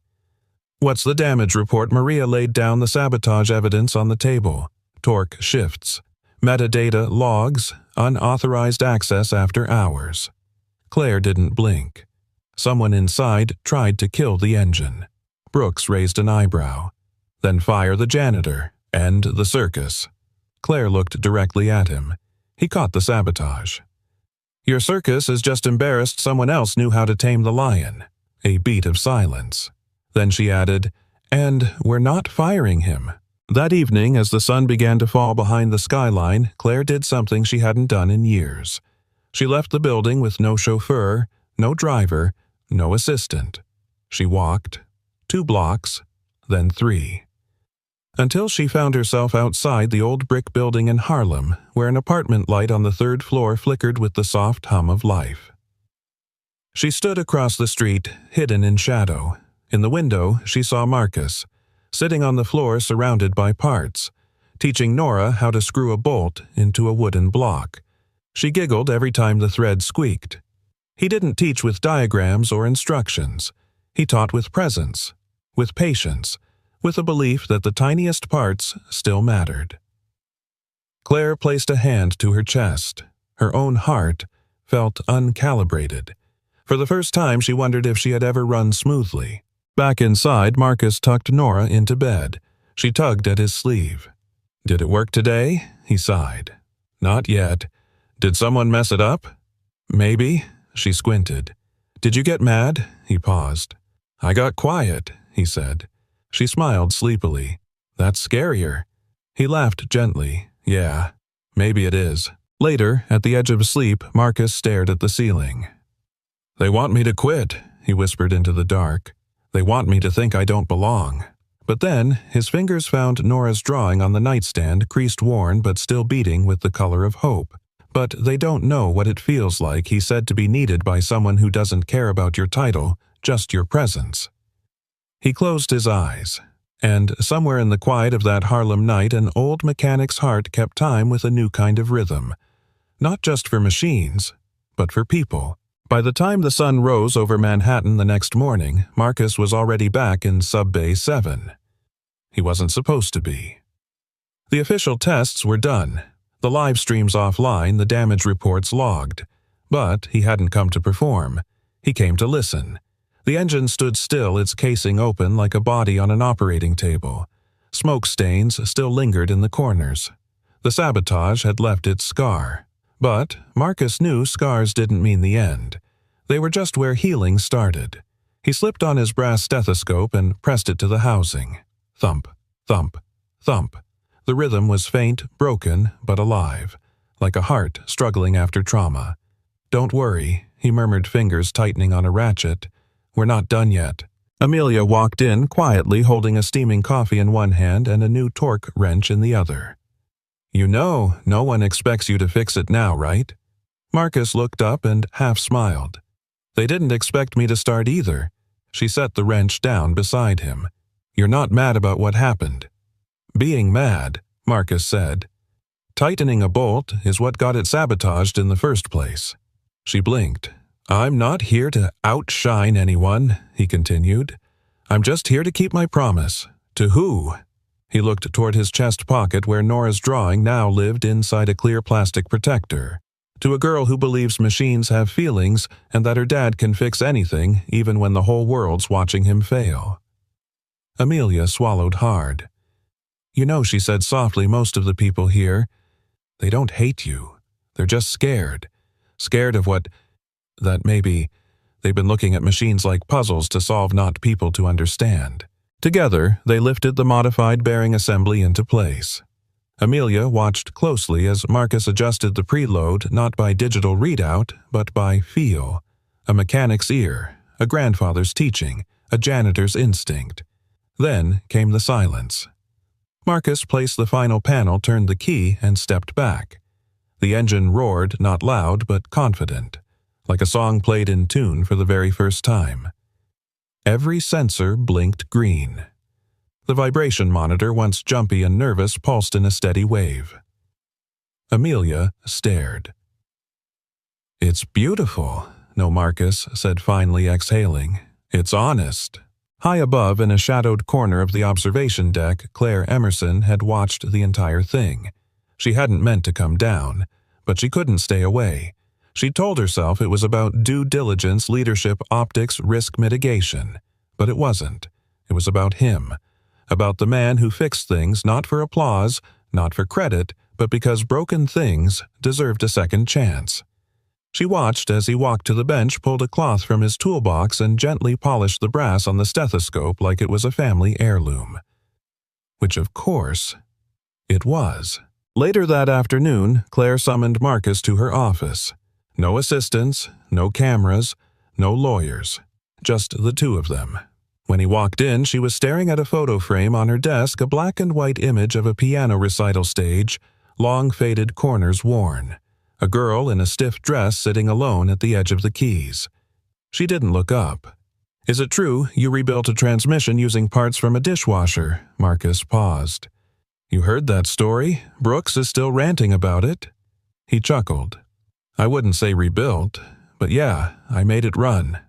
"What's the damage report?" Maria laid down the sabotage evidence on the table. "Torque shifts. Metadata logs. Unauthorized access after hours." Claire didn't blink. Someone inside tried to kill the engine. Brooks raised an eyebrow. "Then fire the janitor. End the circus." Claire looked directly at him. He caught the sabotage. "Your circus has just embarrassed someone else knew how to tame the lion." A beat of silence. Then she added, "And we're not firing him." That evening, as the sun began to fall behind the skyline, Claire did something she hadn't done in years. She left the building with no chauffeur, no driver, no assistant. She walked 2 blocks, then 3. Until she found herself outside the old brick building in Harlem, where an apartment light on the 3rd floor flickered with the soft hum of life. She stood across the street, hidden in shadow. In the window, she saw Marcus, sitting on the floor surrounded by parts, teaching Nora how to screw a bolt into a wooden block. She giggled every time the thread squeaked. He didn't teach with diagrams or instructions. He taught with presence, with patience, with a belief that the tiniest parts still mattered. Claire placed a hand to her chest. Her own heart felt uncalibrated. For the first time, she wondered if she had ever run smoothly. Back inside, Marcus tucked Nora into bed. She tugged at his sleeve. "Did it work today?" He sighed. "Not yet." "Did someone mess it up?" "Maybe." She squinted. "Did you get mad?" He paused. "I got quiet," he said. She smiled sleepily. "That's scarier." He laughed gently. "Yeah, maybe it is." Later, at the edge of sleep, Marcus stared at the ceiling. "They want me to quit," he whispered into the dark. "They want me to think I don't belong." But then, his fingers found Nora's drawing on the nightstand, creased worn but still beating with the color of hope. "But they don't know what it feels like," he said, "to be needed by someone who doesn't care about your title, just your presence." He closed his eyes, and somewhere in the quiet of that Harlem night, an old mechanic's heart kept time with a new kind of rhythm. Not just for machines, but for people. By the time the sun rose over Manhattan the next morning, Marcus was already back in Sub-Bay 7. He wasn't supposed to be. The official tests were done, the live streams offline, the damage reports logged. But he hadn't come to perform. He came to listen. The engine stood still, its casing open like a body on an operating table. Smoke stains still lingered in the corners. The sabotage had left its scar. But Marcus knew scars didn't mean the end. They were just where healing started. He slipped on his brass stethoscope and pressed it to the housing. Thump, thump, thump. The rhythm was faint, broken, but alive. like a heart struggling after trauma. "Don't worry," he murmured, fingers tightening on a ratchet. "We're not done yet." Amelia walked in quietly, holding a steaming coffee in one hand and a new torque wrench in the other. "You know, no one expects you to fix it now, right?" Marcus looked up and half smiled. "They didn't expect me to start either." She set the wrench down beside him. "You're not mad about what happened?" "Being mad," Marcus said. "Tightening a bolt is what got it sabotaged in the first place." She blinked. "I'm not here to outshine anyone," he continued. "I'm just here to keep my promise." "To who?" He looked toward his chest pocket where Nora's drawing now lived inside a clear plastic protector. "To a girl who believes machines have feelings and that her dad can fix anything, even when the whole world's watching him fail." Amelia swallowed hard. "You know," she said softly, "most of the people here, they don't hate you. They're just scared. Scared of what... that maybe they've been looking at machines like puzzles to solve, not people to understand." Together, they lifted the modified bearing assembly into place. Amelia watched closely as Marcus adjusted the preload not by digital readout, but by feel. A mechanic's ear, a grandfather's teaching, a janitor's instinct. Then came the silence. Marcus placed the final panel, turned the key, and stepped back. The engine roared, not loud but confident, like a song played in tune for the very first time. Every sensor blinked green. The vibration monitor, once jumpy and nervous, pulsed in a steady wave. Amelia stared. "It's beautiful," No Marcus said, finally exhaling. "It's honest." High above, in a shadowed corner of the observation deck, Claire Emerson had watched the entire thing. She hadn't meant to come down, but she couldn't stay away. She told herself it was about due diligence, leadership, optics, risk mitigation. But it wasn't. It was about him. About the man who fixed things not for applause, not for credit, but because broken things deserved a second chance. She watched as he walked to the bench, pulled a cloth from his toolbox, and gently polished the brass on the stethoscope like it was a family heirloom. Which, of course, it was. Later that afternoon, Claire summoned Marcus to her office. No assistants, no cameras, no lawyers. Just the two of them. When he walked in, she was staring at a photo frame on her desk, a black and white image of a piano recital stage, long faded corners worn. A girl in a stiff dress sitting alone at the edge of the keys. She didn't look up. "Is it true you rebuilt a transmission using parts from a dishwasher?" Marcus paused. "You heard that story? Brooks is still ranting about it." He chuckled. "I wouldn't say rebuilt, but yeah, I made it run."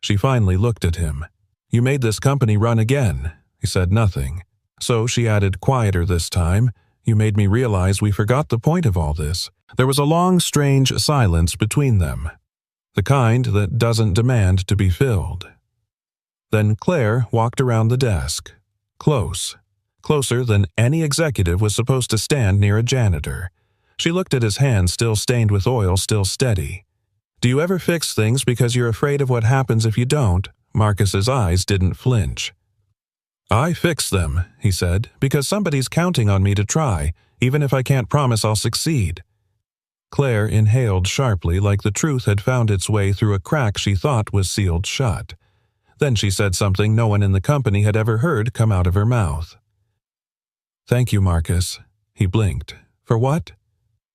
She finally looked at him. "You made this company run again." He said nothing. So she added, quieter this time, "You made me realize we forgot the point of all this." There was a long, strange silence between them. The kind that doesn't demand to be filled. Then Claire walked around the desk. Close. Closer than any executive was supposed to stand near a janitor. She looked at his hand, still stained with oil, still steady. "Do you ever fix things because you're afraid of what happens if you don't?" Marcus's eyes didn't flinch. "I fix them," he said, "because somebody's counting on me to try, even if I can't promise I'll succeed." Claire inhaled sharply, like the truth had found its way through a crack she thought was sealed shut. Then she said something no one in the company had ever heard come out of her mouth. "Thank you, Marcus." He blinked. "For what?"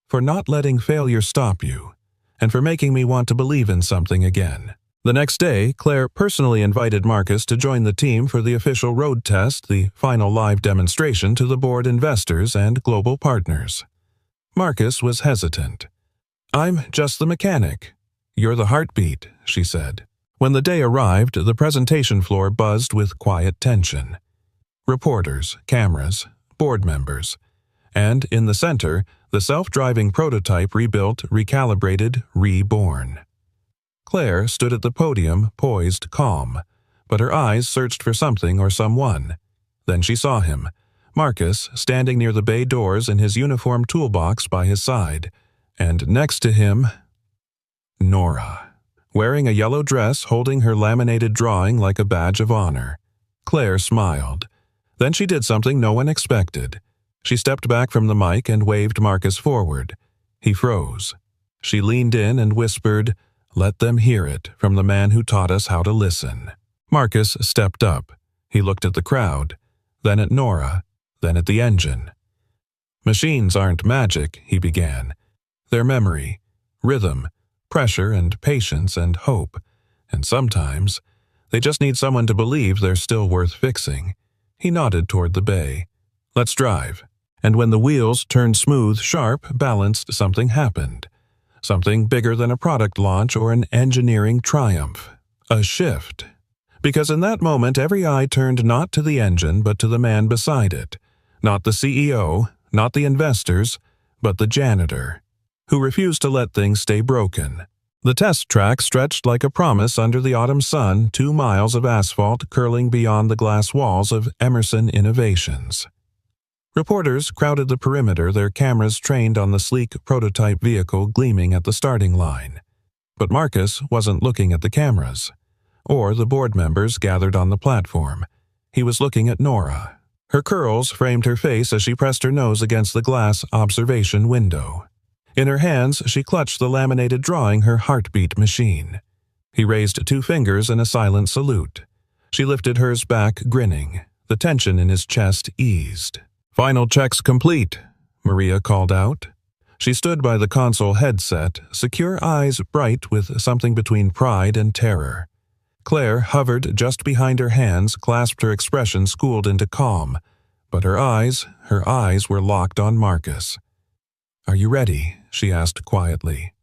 "For not letting failure stop you, and for making me want to believe in something again." The next day, Claire personally invited Marcus to join the team for the official road test, the final live demonstration to the board, investors, and global partners. Marcus was hesitant. "I'm just the mechanic." "You're the heartbeat," she said. When the day arrived, the presentation floor buzzed with quiet tension. Reporters, cameras, board members. And in the center, the self-driving prototype rebuilt, recalibrated, reborn. Claire stood at the podium, poised, calm, but her eyes searched for something or someone. Then she saw him, Marcus, standing near the bay doors in his uniform toolbox by his side, and next to him, Nora, wearing a yellow dress, holding her laminated drawing like a badge of honor. Claire smiled. Then she did something no one expected. She stepped back from the mic and waved Marcus forward. He froze. She leaned in and whispered, "Let them hear it from the man who taught us how to listen." Marcus stepped up. He looked at the crowd, then at Nora, then at the engine. "Machines aren't magic," he began. "They're memory, rhythm, pressure and patience and hope, and sometimes they just need someone to believe they're still worth fixing." He nodded toward the bay. "Let's drive." And when the wheels turned smooth, sharp, balanced, something happened. Something bigger than a product launch or an engineering triumph. A shift. Because in that moment every eye turned not to the engine but to the man beside it. Not the CEO, not the investors, but the janitor, who refused to let things stay broken. The test track stretched like a promise under the autumn sun, 2 miles of asphalt curling beyond the glass walls of Emerson Innovations. Reporters crowded the perimeter, their cameras trained on the sleek prototype vehicle gleaming at the starting line. But Marcus wasn't looking at the cameras, or the board members gathered on the platform. He was looking at Nora. Her curls framed her face as she pressed her nose against the glass observation window. In her hands, she clutched the laminated drawing, her heartbeat machine. He raised 2 fingers in a silent salute. She lifted hers back, grinning. The tension in his chest eased. "Final checks complete," Maria called out. She stood by the console headset, secure eyes bright with something between pride and terror. Claire hovered just behind her hands, clasped, her expression schooled into calm. But her eyes were locked on Marcus. "Are you ready?" she asked quietly.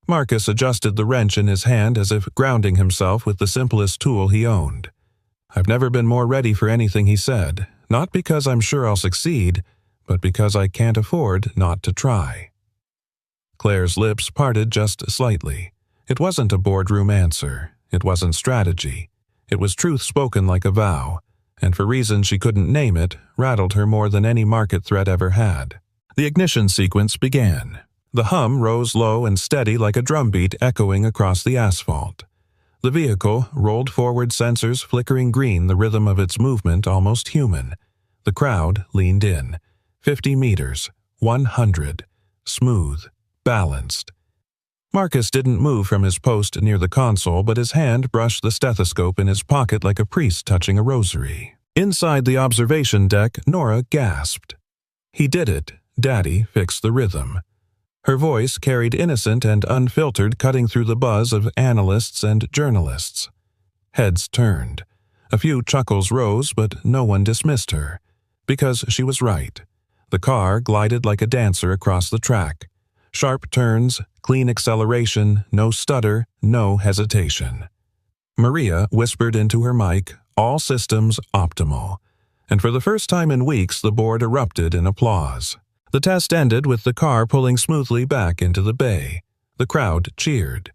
Marcus adjusted the wrench in his hand as if grounding himself with the simplest tool he owned. "I've never been more ready for anything," he said. "Not because I'm sure I'll succeed, but because I can't afford not to try." Claire's lips parted just slightly. It wasn't a boardroom answer. It wasn't strategy. It was truth spoken like a vow, and for reasons she couldn't name it, rattled her more than any market threat ever had. The ignition sequence began. The hum rose low and steady like a drumbeat echoing across the asphalt. The vehicle rolled forward, sensors flickering green, the rhythm of its movement almost human. The crowd leaned in. 50 meters, 100, smooth, balanced. Marcus didn't move from his post near the console, but his hand brushed the stethoscope in his pocket like a priest touching a rosary. Inside the observation deck, Nora gasped. "He did it. Daddy fixed the rhythm." Her voice carried innocent and unfiltered, cutting through the buzz of analysts and journalists. Heads turned. A few chuckles rose, but no one dismissed her. Because she was right. The car glided like a dancer across the track. Sharp turns, clean acceleration, no stutter, no hesitation. Maria whispered into her mic, "All systems optimal." And for the first time in weeks, the board erupted in applause. The test ended with the car pulling smoothly back into the bay. The crowd cheered.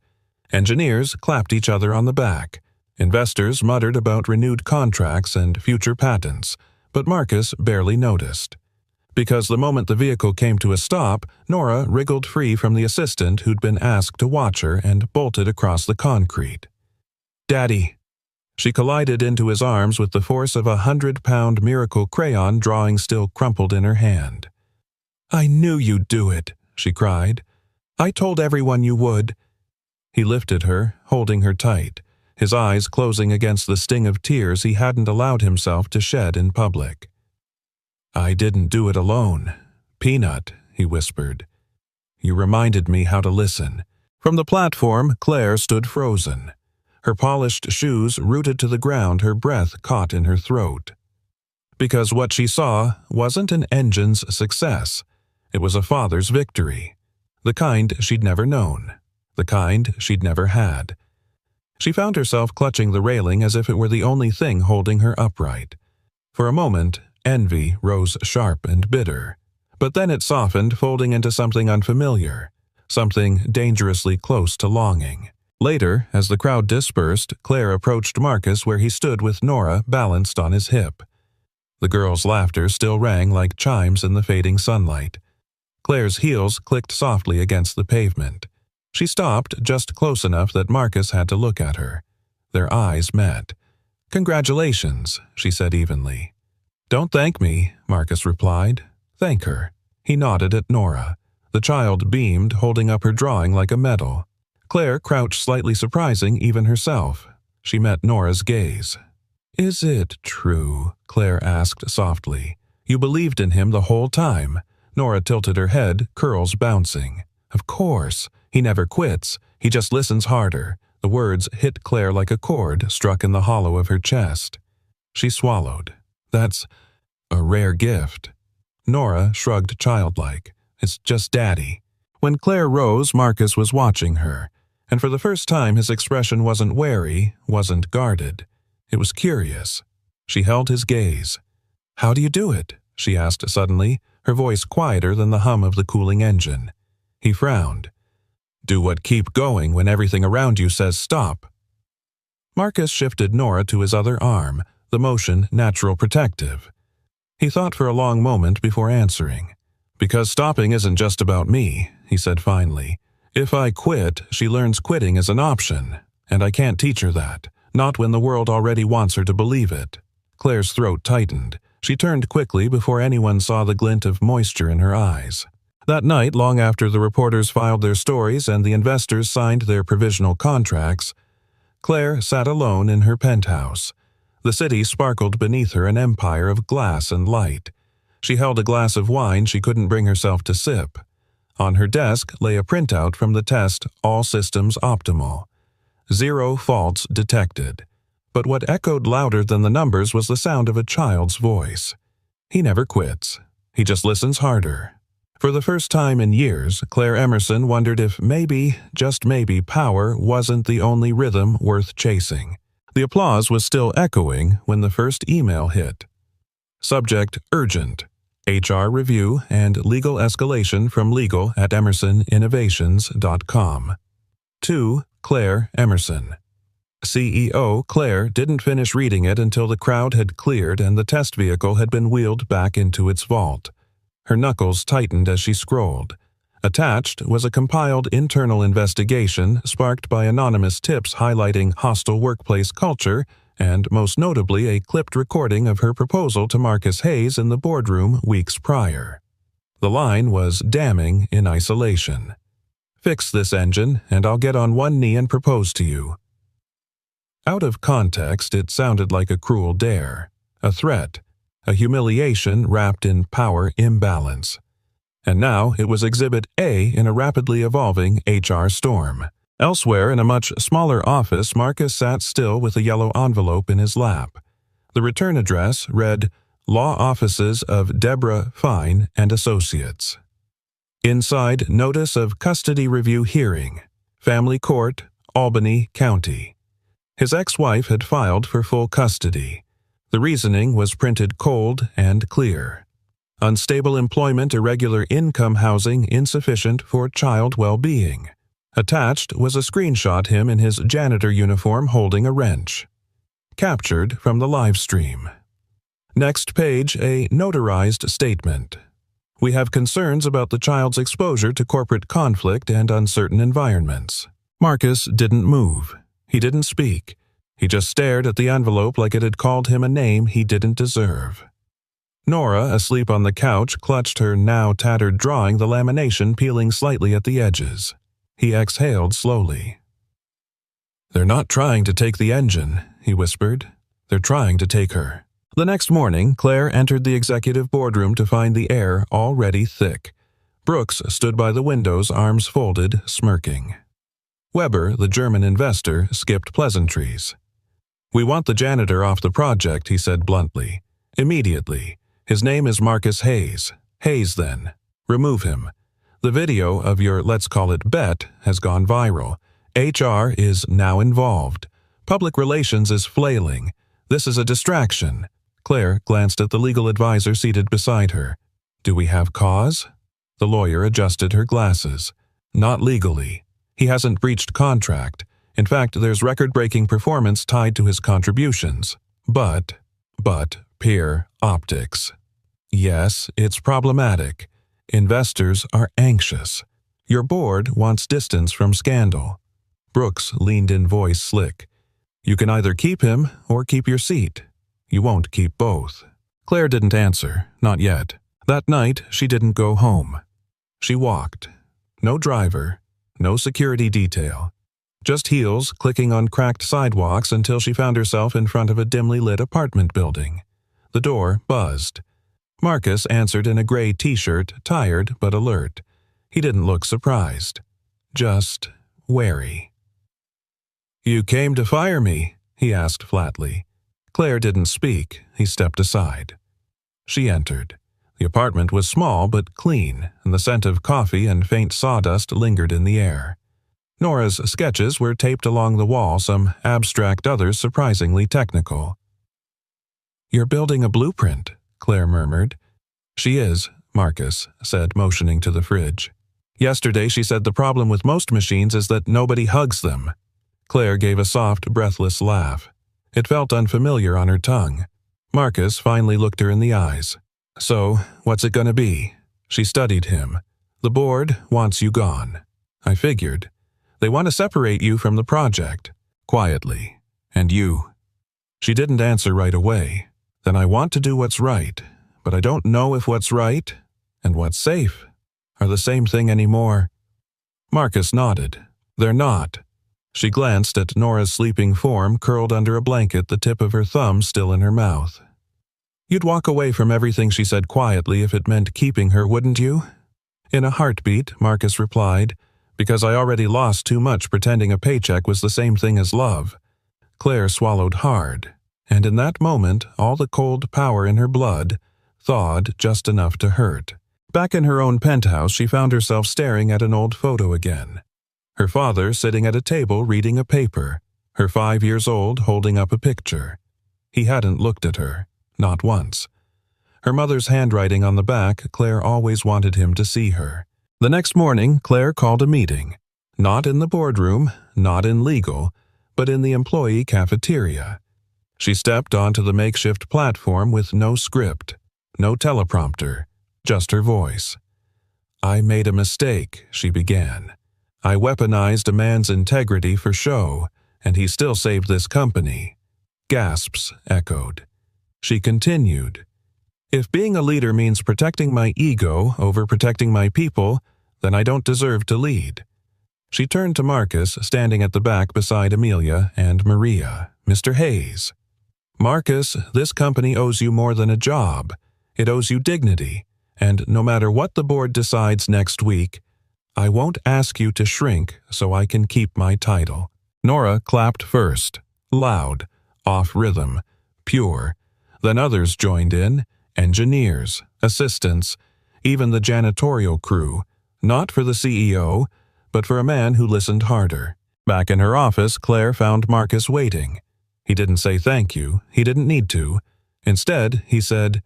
Engineers clapped each other on the back. Investors muttered about renewed contracts and future patents, but Marcus barely noticed. Because the moment the vehicle came to a stop, Nora wriggled free from the assistant who'd been asked to watch her and bolted across the concrete. "Daddy." She collided into his arms with the force of a 100-pound miracle crayon drawing still crumpled in her hand. "I knew you'd do it," she cried. "I told everyone you would." He lifted her, holding her tight, his eyes closing against the sting of tears he hadn't allowed himself to shed in public. "I didn't do it alone. Peanut," he whispered. "You reminded me how to listen." From the platform, Claire stood frozen. Her polished shoes rooted to the ground, her breath caught in her throat. Because what she saw wasn't an engine's success. It was a father's victory. The kind she'd never known. The kind she'd never had. She found herself clutching the railing as if it were the only thing holding her upright. For a moment, envy rose sharp and bitter. But then it softened, folding into something unfamiliar, something dangerously close to longing. Later, as the crowd dispersed, Claire approached Marcus where he stood with Nora balanced on his hip. The girl's laughter still rang like chimes in the fading sunlight. Claire's heels clicked softly against the pavement. She stopped just close enough that Marcus had to look at her. Their eyes met. "Congratulations," she said evenly. "Don't thank me," Marcus replied. "Thank her." He nodded at Nora. The child beamed, holding up her drawing like a medal. Claire crouched, slightly surprising even herself. She met Nora's gaze. "Is it true?" Claire asked softly. "You believed in him the whole time?" Nora tilted her head, curls bouncing. "Of course. He never quits. He just listens harder." The words hit Claire like a cord struck in the hollow of her chest. She swallowed. "That's a rare gift." Nora shrugged childlike. "It's just Daddy." When Claire rose, Marcus was watching her, and for the first time his expression wasn't wary, wasn't guarded. It was curious. She held his gaze. "How do you do it?" she asked suddenly, her voice quieter than the hum of the cooling engine. He frowned. "Do what keep going when everything around you says stop." Marcus shifted Nora to his other arm, the motion natural protective. He thought for a long moment before answering. "Because stopping isn't just about me," he said finally. "If I quit, she learns quitting is an option, and I can't teach her that, not when the world already wants her to believe it." Claire's throat tightened. She turned quickly before anyone saw the glint of moisture in her eyes. That night, long after the reporters filed their stories and the investors signed their provisional contracts, Claire sat alone in her penthouse. The city sparkled beneath her, an empire of glass and light. She held a glass of wine she couldn't bring herself to sip. On her desk lay a printout from the test, all systems optimal. 0 faults detected. But what echoed louder than the numbers was the sound of a child's voice. "He never quits. He just listens harder." For the first time in years, Claire Emerson wondered if maybe, just maybe, power wasn't the only rhythm worth chasing. The applause was still echoing when the first email hit. Subject: urgent. HR review and legal escalation from legal@emersoninnovations.com. To Claire Emerson. CEO Claire didn't finish reading it until the crowd had cleared and the test vehicle had been wheeled back into its vault. Her knuckles tightened as she scrolled. Attached was a compiled internal investigation sparked by anonymous tips highlighting hostile workplace culture and, most notably, a clipped recording of her proposal to Marcus Hayes in the boardroom weeks prior. The line was damning in isolation. "Fix this engine, and I'll get on one knee and propose to you." Out of context, it sounded like a cruel dare, a threat, a humiliation wrapped in power imbalance. And now it was Exhibit A in a rapidly evolving HR storm. Elsewhere, in a much smaller office, Marcus sat still with a yellow envelope in his lap. The return address read, Law Offices of Deborah Fine and Associates. Inside, Notice of Custody Review Hearing, Family Court, Albany County. His ex-wife had filed for full custody. The reasoning was printed cold and clear. Unstable employment, irregular income, housing insufficient for child well-being. Attached was a screenshot him in his janitor uniform holding a wrench. Captured from the live stream. Next page, a notarized statement. We have concerns about the child's exposure to corporate conflict and uncertain environments. Marcus didn't move. He didn't speak. He just stared at the envelope like it had called him a name he didn't deserve. Nora, asleep on the couch, clutched her now tattered drawing, the lamination peeling slightly at the edges. He exhaled slowly. "They're not trying to take the engine," he whispered. "They're trying to take her." The next morning, Claire entered the executive boardroom to find the air already thick. Brooks stood by the windows, arms folded, smirking. Weber, the German investor, skipped pleasantries. "We want the janitor off the project," he said bluntly. "Immediately. His name is Marcus Hayes. Hayes, then. Remove him. The video of your, let's call it, bet has gone viral. HR is now involved. Public relations is flailing. This is a distraction." Claire glanced at the legal advisor seated beside her. "Do we have cause?" The lawyer adjusted her glasses. "Not legally. He hasn't breached contract. In fact, there's record-breaking performance tied to his contributions. But, peer optics. Yes, it's problematic. Investors are anxious. Your board wants distance from scandal." Brooks leaned in, voice slick. "You can either keep him or keep your seat. You won't keep both." Claire didn't answer, not yet. That night, she didn't go home. She walked. No driver, no security detail. Just heels clicking on cracked sidewalks until she found herself in front of a dimly lit apartment building. The door buzzed. Marcus answered in a gray t-shirt, tired but alert. He didn't look surprised. Just wary. "You came to fire me?" he asked flatly. Claire didn't speak. He stepped aside. She entered. The apartment was small but clean, and the scent of coffee and faint sawdust lingered in the air. Nora's sketches were taped along the wall, some abstract, others surprisingly technical. "You're building a blueprint," Claire murmured. "She is," Marcus said, motioning to the fridge. "Yesterday she said the problem with most machines is that nobody hugs them." Claire gave a soft, breathless laugh. It felt unfamiliar on her tongue. Marcus finally looked her in the eyes. "So, what's it gonna be?" She studied him. "The board wants you gone." "I figured. They want to separate you from the project." Quietly. "And you?" She didn't answer right away. "Then I want to do what's right, but I don't know if what's right and what's safe are the same thing anymore." Marcus nodded. "They're not." She glanced at Nora's sleeping form curled under a blanket, the tip of her thumb still in her mouth. "You'd walk away from everything she said quietly if it meant keeping her, wouldn't you?" In a heartbeat, Marcus replied, "Because I already lost too much pretending a paycheck was the same thing as love." Claire swallowed hard, and in that moment all the cold power in her blood thawed just enough to hurt. Back in her own penthouse, she found herself staring at an old photo again. Her father sitting at a table reading a paper, her 5 years old holding up a picture. He hadn't looked at her, not once. Her mother's handwriting on the back, Claire always wanted him to see her. The next morning, Claire called a meeting. Not in the boardroom, not in legal, but in the employee cafeteria. She stepped onto the makeshift platform with no script, no teleprompter, just her voice. "I made a mistake," she began. "I weaponized a man's integrity for show, and he still saved this company." Gasps echoed. She continued. "If being a leader means protecting my ego over protecting my people, then I don't deserve to lead." She turned to Marcus, standing at the back beside Amelia and Maria. "Mr. Hayes." "Marcus, this company owes you more than a job. It owes you dignity, and no matter what the board decides next week, I won't ask you to shrink so I can keep my title." Nora clapped first, loud, off rhythm, pure. Then others joined in, engineers, assistants, even the janitorial crew, not for the CEO, but for a man who listened harder. Back in her office, Claire found Marcus waiting. He didn't say thank you. He didn't need to. Instead, he said,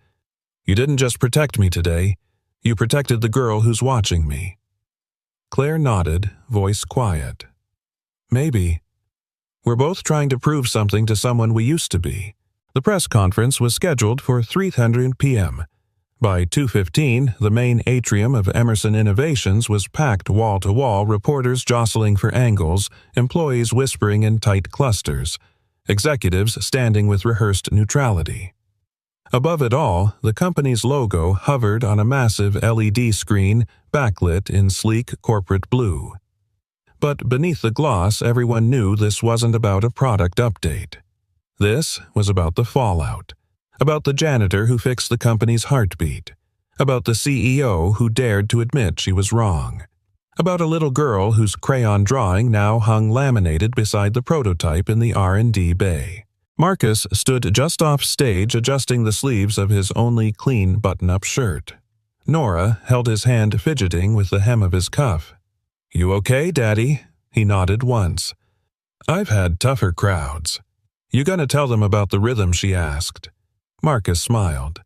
"You didn't just protect me today. You protected the girl who's watching me." Claire nodded, voice quiet. "Maybe. We're both trying to prove something to someone we used to be." The press conference was scheduled for 3:00 p.m. By 2:15, the main atrium of Emerson Innovations was packed wall to wall, reporters jostling for angles, employees whispering in tight clusters, executives standing with rehearsed neutrality. Above it all, the company's logo hovered on a massive LED screen backlit in sleek corporate blue. But beneath the gloss, everyone knew this wasn't about a product update. This was about the fallout, about the janitor who fixed the company's heartbeat, about the CEO who dared to admit she was wrong, about a little girl whose crayon drawing now hung laminated beside the prototype in the R&D bay. Marcus stood just off stage adjusting the sleeves of his only clean button-up shirt. Nora held his hand fidgeting with the hem of his cuff. "You okay, Daddy?" He nodded once. "I've had tougher crowds." "You gonna tell them about the rhythm?" she asked. Marcus smiled.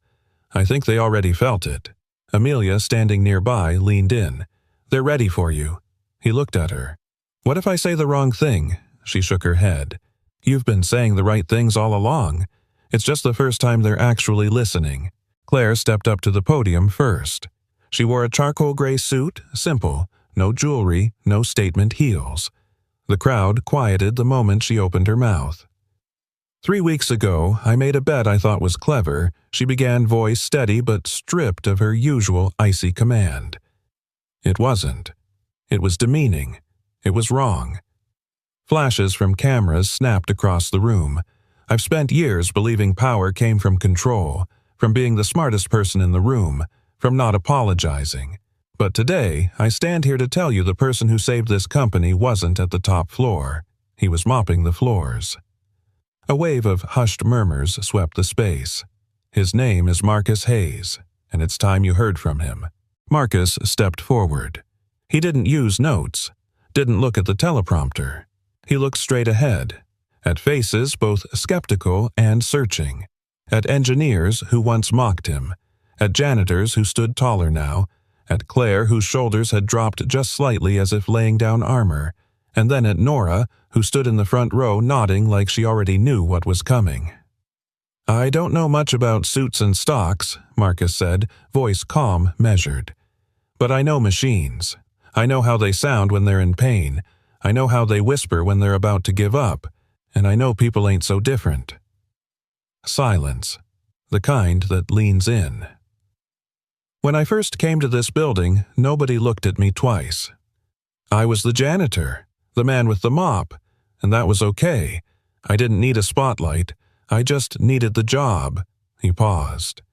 "I think they already felt it." Amelia, standing nearby, leaned in. "They're ready for you." He looked at her. "What if I say the wrong thing?" She shook her head. "You've been saying the right things all along. It's just the first time they're actually listening." Claire stepped up to the podium first. She wore a charcoal gray suit, simple, no jewelry, no statement heels. The crowd quieted the moment she opened her mouth. 3 weeks ago, I made a bet I thought was clever," she began, voice steady but stripped of her usual icy command. It wasn't. It was demeaning. It was wrong. Flashes from cameras snapped across the room. I've spent years believing power came from control, from being the smartest person in the room, from not apologizing. But today, I stand here to tell you the person who saved this company wasn't at the top floor. He was mopping the floors. A wave of hushed murmurs swept the space. His name is Marcus Hayes, and it's time you heard from him. Marcus stepped forward. He didn't use notes, didn't look at the teleprompter. He looked straight ahead, at faces both skeptical and searching, at engineers who once mocked him, at janitors who stood taller now, at Claire whose shoulders had dropped just slightly as if laying down armor, and then at Nora, who stood in the front row nodding like she already knew what was coming. "I don't know much about suits and stocks," Marcus said, voice calm, measured. "But I know machines. I know how they sound when they're in pain. I know how they whisper when they're about to give up. And I know people ain't so different." Silence. The kind that leans in. When I first came to this building, nobody looked at me twice. I was the janitor, the man with the mop, and that was okay. I didn't need a spotlight. I just needed the job. He paused.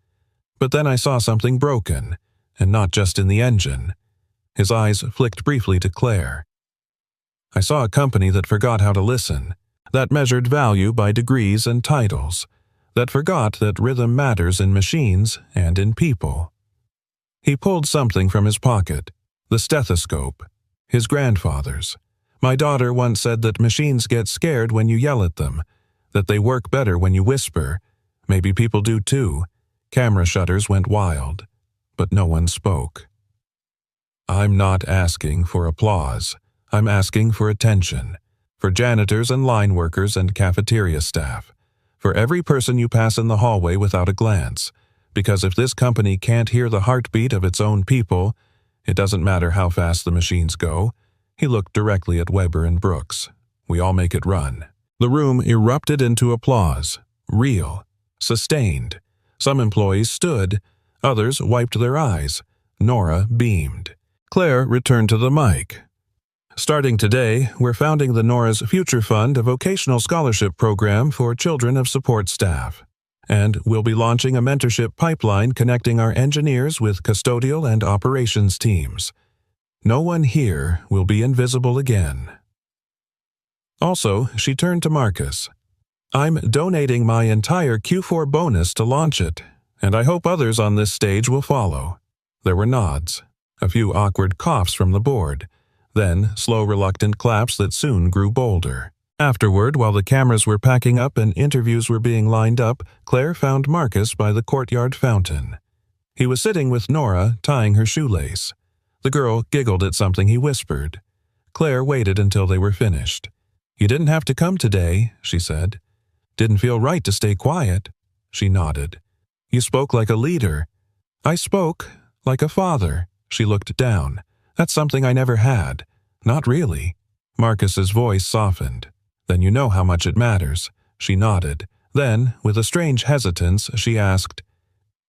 But then I saw something broken, and not just in the engine. His eyes flicked briefly to Claire. I saw a company that forgot how to listen, that measured value by degrees and titles, that forgot that rhythm matters in machines and in people. He pulled something from his pocket, the stethoscope, his grandfather's. My daughter once said that machines get scared when you yell at them, that they work better when you whisper. Maybe people do too. Camera shutters went wild, but no one spoke. I'm not asking for applause. I'm asking for attention, for janitors and line workers and cafeteria staff, for every person you pass in the hallway without a glance, because if this company can't hear the heartbeat of its own people, it doesn't matter how fast the machines go. He looked directly at Weber and Brooks. We all make it run. The room erupted into applause, real, sustained. Some employees stood, others wiped their eyes. Nora beamed. Claire returned to the mic. "Starting today, we're founding the Nora's Future Fund, a vocational scholarship program for children of support staff. And we'll be launching a mentorship pipeline connecting our engineers with custodial and operations teams. No one here will be invisible again." Also, she turned to Marcus. "I'm donating my entire Q4 bonus to launch it, and I hope others on this stage will follow." There were nods, a few awkward coughs from the board, then slow, reluctant claps that soon grew bolder. Afterward, while the cameras were packing up and interviews were being lined up, Claire found Marcus by the courtyard fountain. He was sitting with Nora, tying her shoelace. The girl giggled at something he whispered. Claire waited until they were finished. "You didn't have to come today," she said. "Didn't feel right to stay quiet." She nodded. "You spoke like a leader." "I spoke like a father." She looked down. "That's something I never had." "Not really." Marcus's voice softened. "Then you know how much it matters." She nodded. Then, with a strange hesitance, she asked,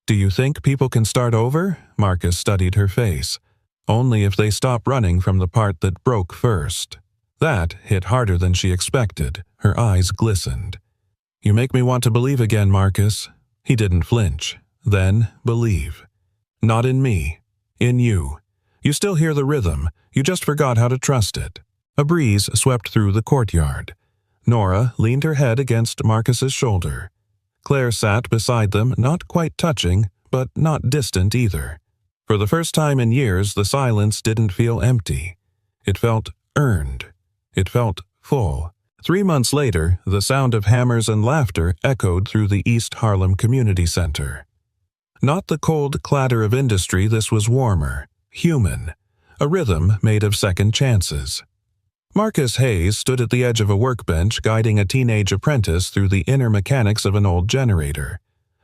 "Do you think people can start over?" Marcus studied her face. "Only if they stop running from the part that broke first." That hit harder than she expected. Her eyes glistened. "You make me want to believe again, Marcus." He didn't flinch. "Then, believe. Not in me. In you. You still hear the rhythm. You just forgot how to trust it." A breeze swept through the courtyard. Nora leaned her head against Marcus's shoulder. Claire sat beside them, not quite touching, but not distant either. For the first time in years, the silence didn't feel empty. It felt earned. It felt full. 3 months later, the sound of hammers and laughter echoed through the East Harlem Community Center. Not the cold clatter of industry, this was warmer, human, a rhythm made of second chances. Marcus Hayes stood at the edge of a workbench guiding a teenage apprentice through the inner mechanics of an old generator.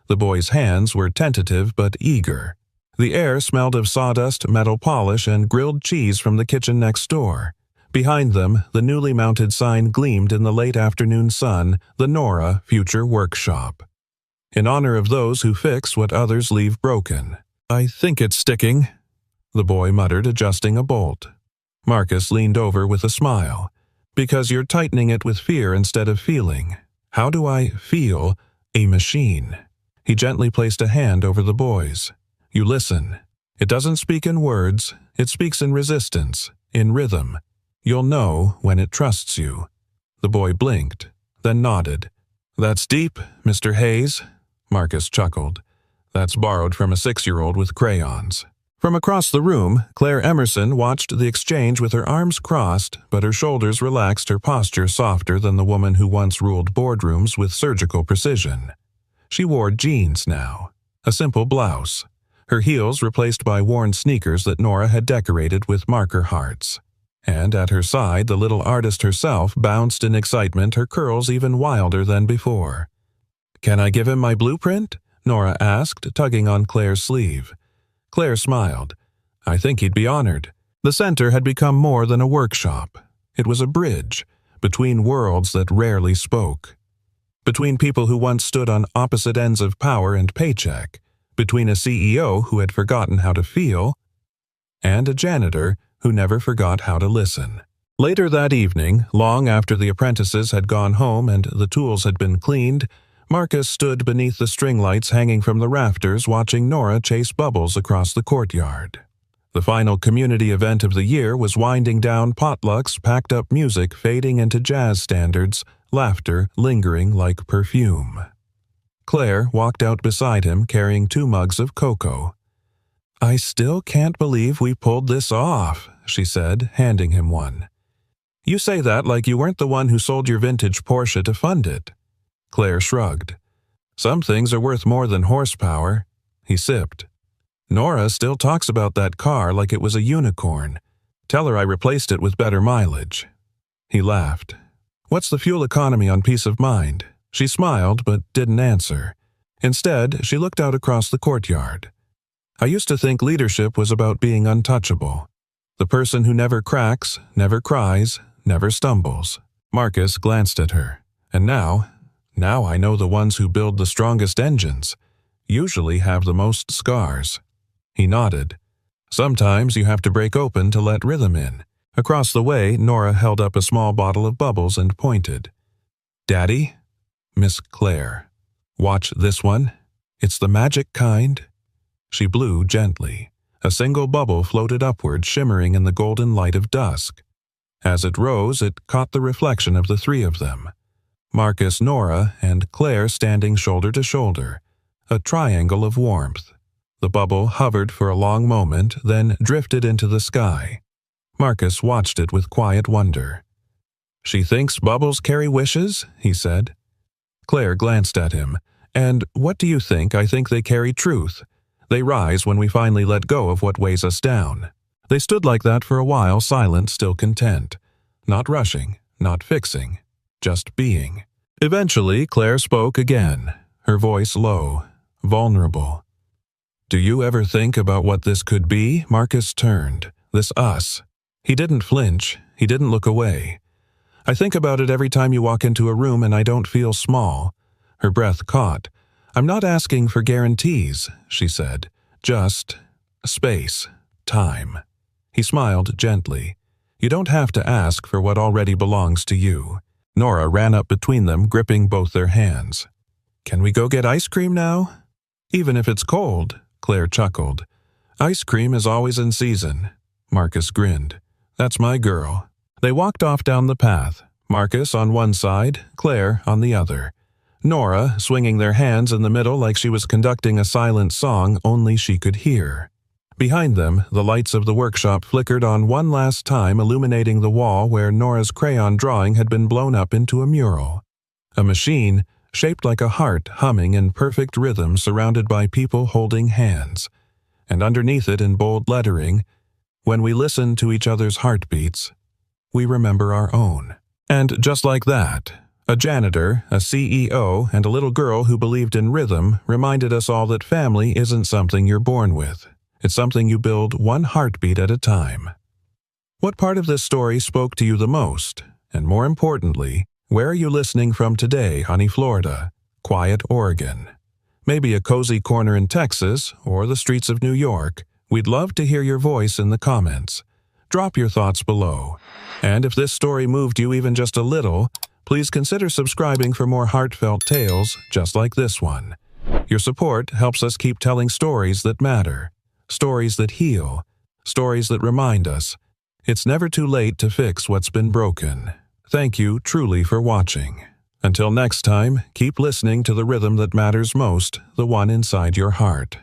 The boy's hands were tentative but eager. The air smelled of sawdust, metal polish, and grilled cheese from the kitchen next door. Behind them, the newly mounted sign gleamed in the late afternoon sun, the Nora Future Workshop. In honor of those who fix what others leave broken. "I think it's sticking." the boy muttered, adjusting a bolt. Marcus leaned over with a smile. Because you're tightening it with fear instead of feeling. How do I feel a machine? He gently placed a hand over the boy's. You listen. It doesn't speak in words, it speaks in resistance, in rhythm. You'll know when it trusts you. The boy blinked, then nodded. That's deep, Mr. Hayes, Marcus chuckled. That's borrowed from a 6-year-old with crayons. From across the room, Claire Emerson watched the exchange with her arms crossed, but her shoulders relaxed, her posture softer than the woman who once ruled boardrooms with surgical precision. She wore jeans now, a simple blouse, her heels replaced by worn sneakers that Nora had decorated with marker hearts. And at her side, the little artist herself bounced in excitement, her curls even wilder than before. "Can I give him my blueprint?" Nora asked, tugging on Claire's sleeve. Claire smiled. "I think he'd be honored." The center had become more than a workshop. It was a bridge between worlds that rarely spoke. Between people who once stood on opposite ends of power and paycheck. Between a CEO who had forgotten how to feel and a janitor who never forgot how to listen. Later that evening, long after the apprentices had gone home and the tools had been cleaned, Marcus stood beneath the string lights hanging from the rafters watching Nora chase bubbles across the courtyard. The final community event of the year was winding down, potlucks, packed up music fading into jazz standards, laughter lingering like perfume. Claire walked out beside him carrying 2 mugs of cocoa. "I still can't believe we pulled this off," she said, handing him one. "You say that like you weren't the one who sold your vintage Porsche to fund it." Claire shrugged. "Some things are worth more than horsepower." He sipped. "Nora still talks about that car like it was a unicorn. Tell her I replaced it with better mileage." He laughed. "What's the fuel economy on peace of mind?" She smiled but didn't answer. Instead, she looked out across the courtyard. "I used to think leadership was about being untouchable. The person who never cracks, never cries, never stumbles." Marcus glanced at her. "And now I know the ones who build the strongest engines usually have the most scars." He nodded. "Sometimes you have to break open to let rhythm in." Across the way, Nora held up a small bottle of bubbles and pointed. "Daddy? Miss Claire. Watch this one. It's the magic kind." She blew gently. A single bubble floated upward, shimmering in the golden light of dusk. As it rose, it caught the reflection of the 3 of them. Marcus, Nora, and Claire standing shoulder to shoulder, a triangle of warmth. The bubble hovered for a long moment, then drifted into the sky. Marcus watched it with quiet wonder. "She thinks bubbles carry wishes?" he said. Claire glanced at him. "And what do you think? I think they carry truth. They rise when we finally let go of what weighs us down." They stood like that for a while, silent, still content. Not rushing, not fixing, just being. Eventually, Claire spoke again, her voice low, vulnerable. "Do you ever think about what this could be?" Marcus turned. "This us." He didn't flinch. He didn't look away. "I think about it every time you walk into a room and I don't feel small." Her breath caught. "I'm not asking for guarantees," she said. "Just space, time." He smiled gently. "You don't have to ask for what already belongs to you." Nora ran up between them, gripping both their hands. "Can we go get ice cream now?" "Even if it's cold," Claire chuckled. "Ice cream is always in season." Marcus grinned. "That's my girl." They walked off down the path, Marcus on one side, Claire on the other. Nora swinging their hands in the middle like she was conducting a silent song only she could hear. Behind them, the lights of the workshop flickered on one last time, illuminating the wall where Nora's crayon drawing had been blown up into a mural. A machine, shaped like a heart, humming in perfect rhythm, surrounded by people holding hands. And underneath it in bold lettering, "When we listen to each other's heartbeats, we remember our own." And just like that, a janitor, a CEO, and a little girl who believed in rhythm reminded us all that family isn't something you're born with. It's something you build one heartbeat at a time. What part of this story spoke to you the most? And more importantly, where are you listening from today? Honey, Florida, quiet Oregon, maybe a cozy corner in Texas, or the streets of New York, We'd love to hear your voice in the comments. Drop your thoughts below. And if this story moved you even just a little, please consider subscribing for more heartfelt tales just like this one. Your support helps us keep telling stories that matter, stories that heal, stories that remind us it's never too late to fix what's been broken. Thank you truly for watching. Until next time, keep listening to the rhythm that matters most, the one inside your heart.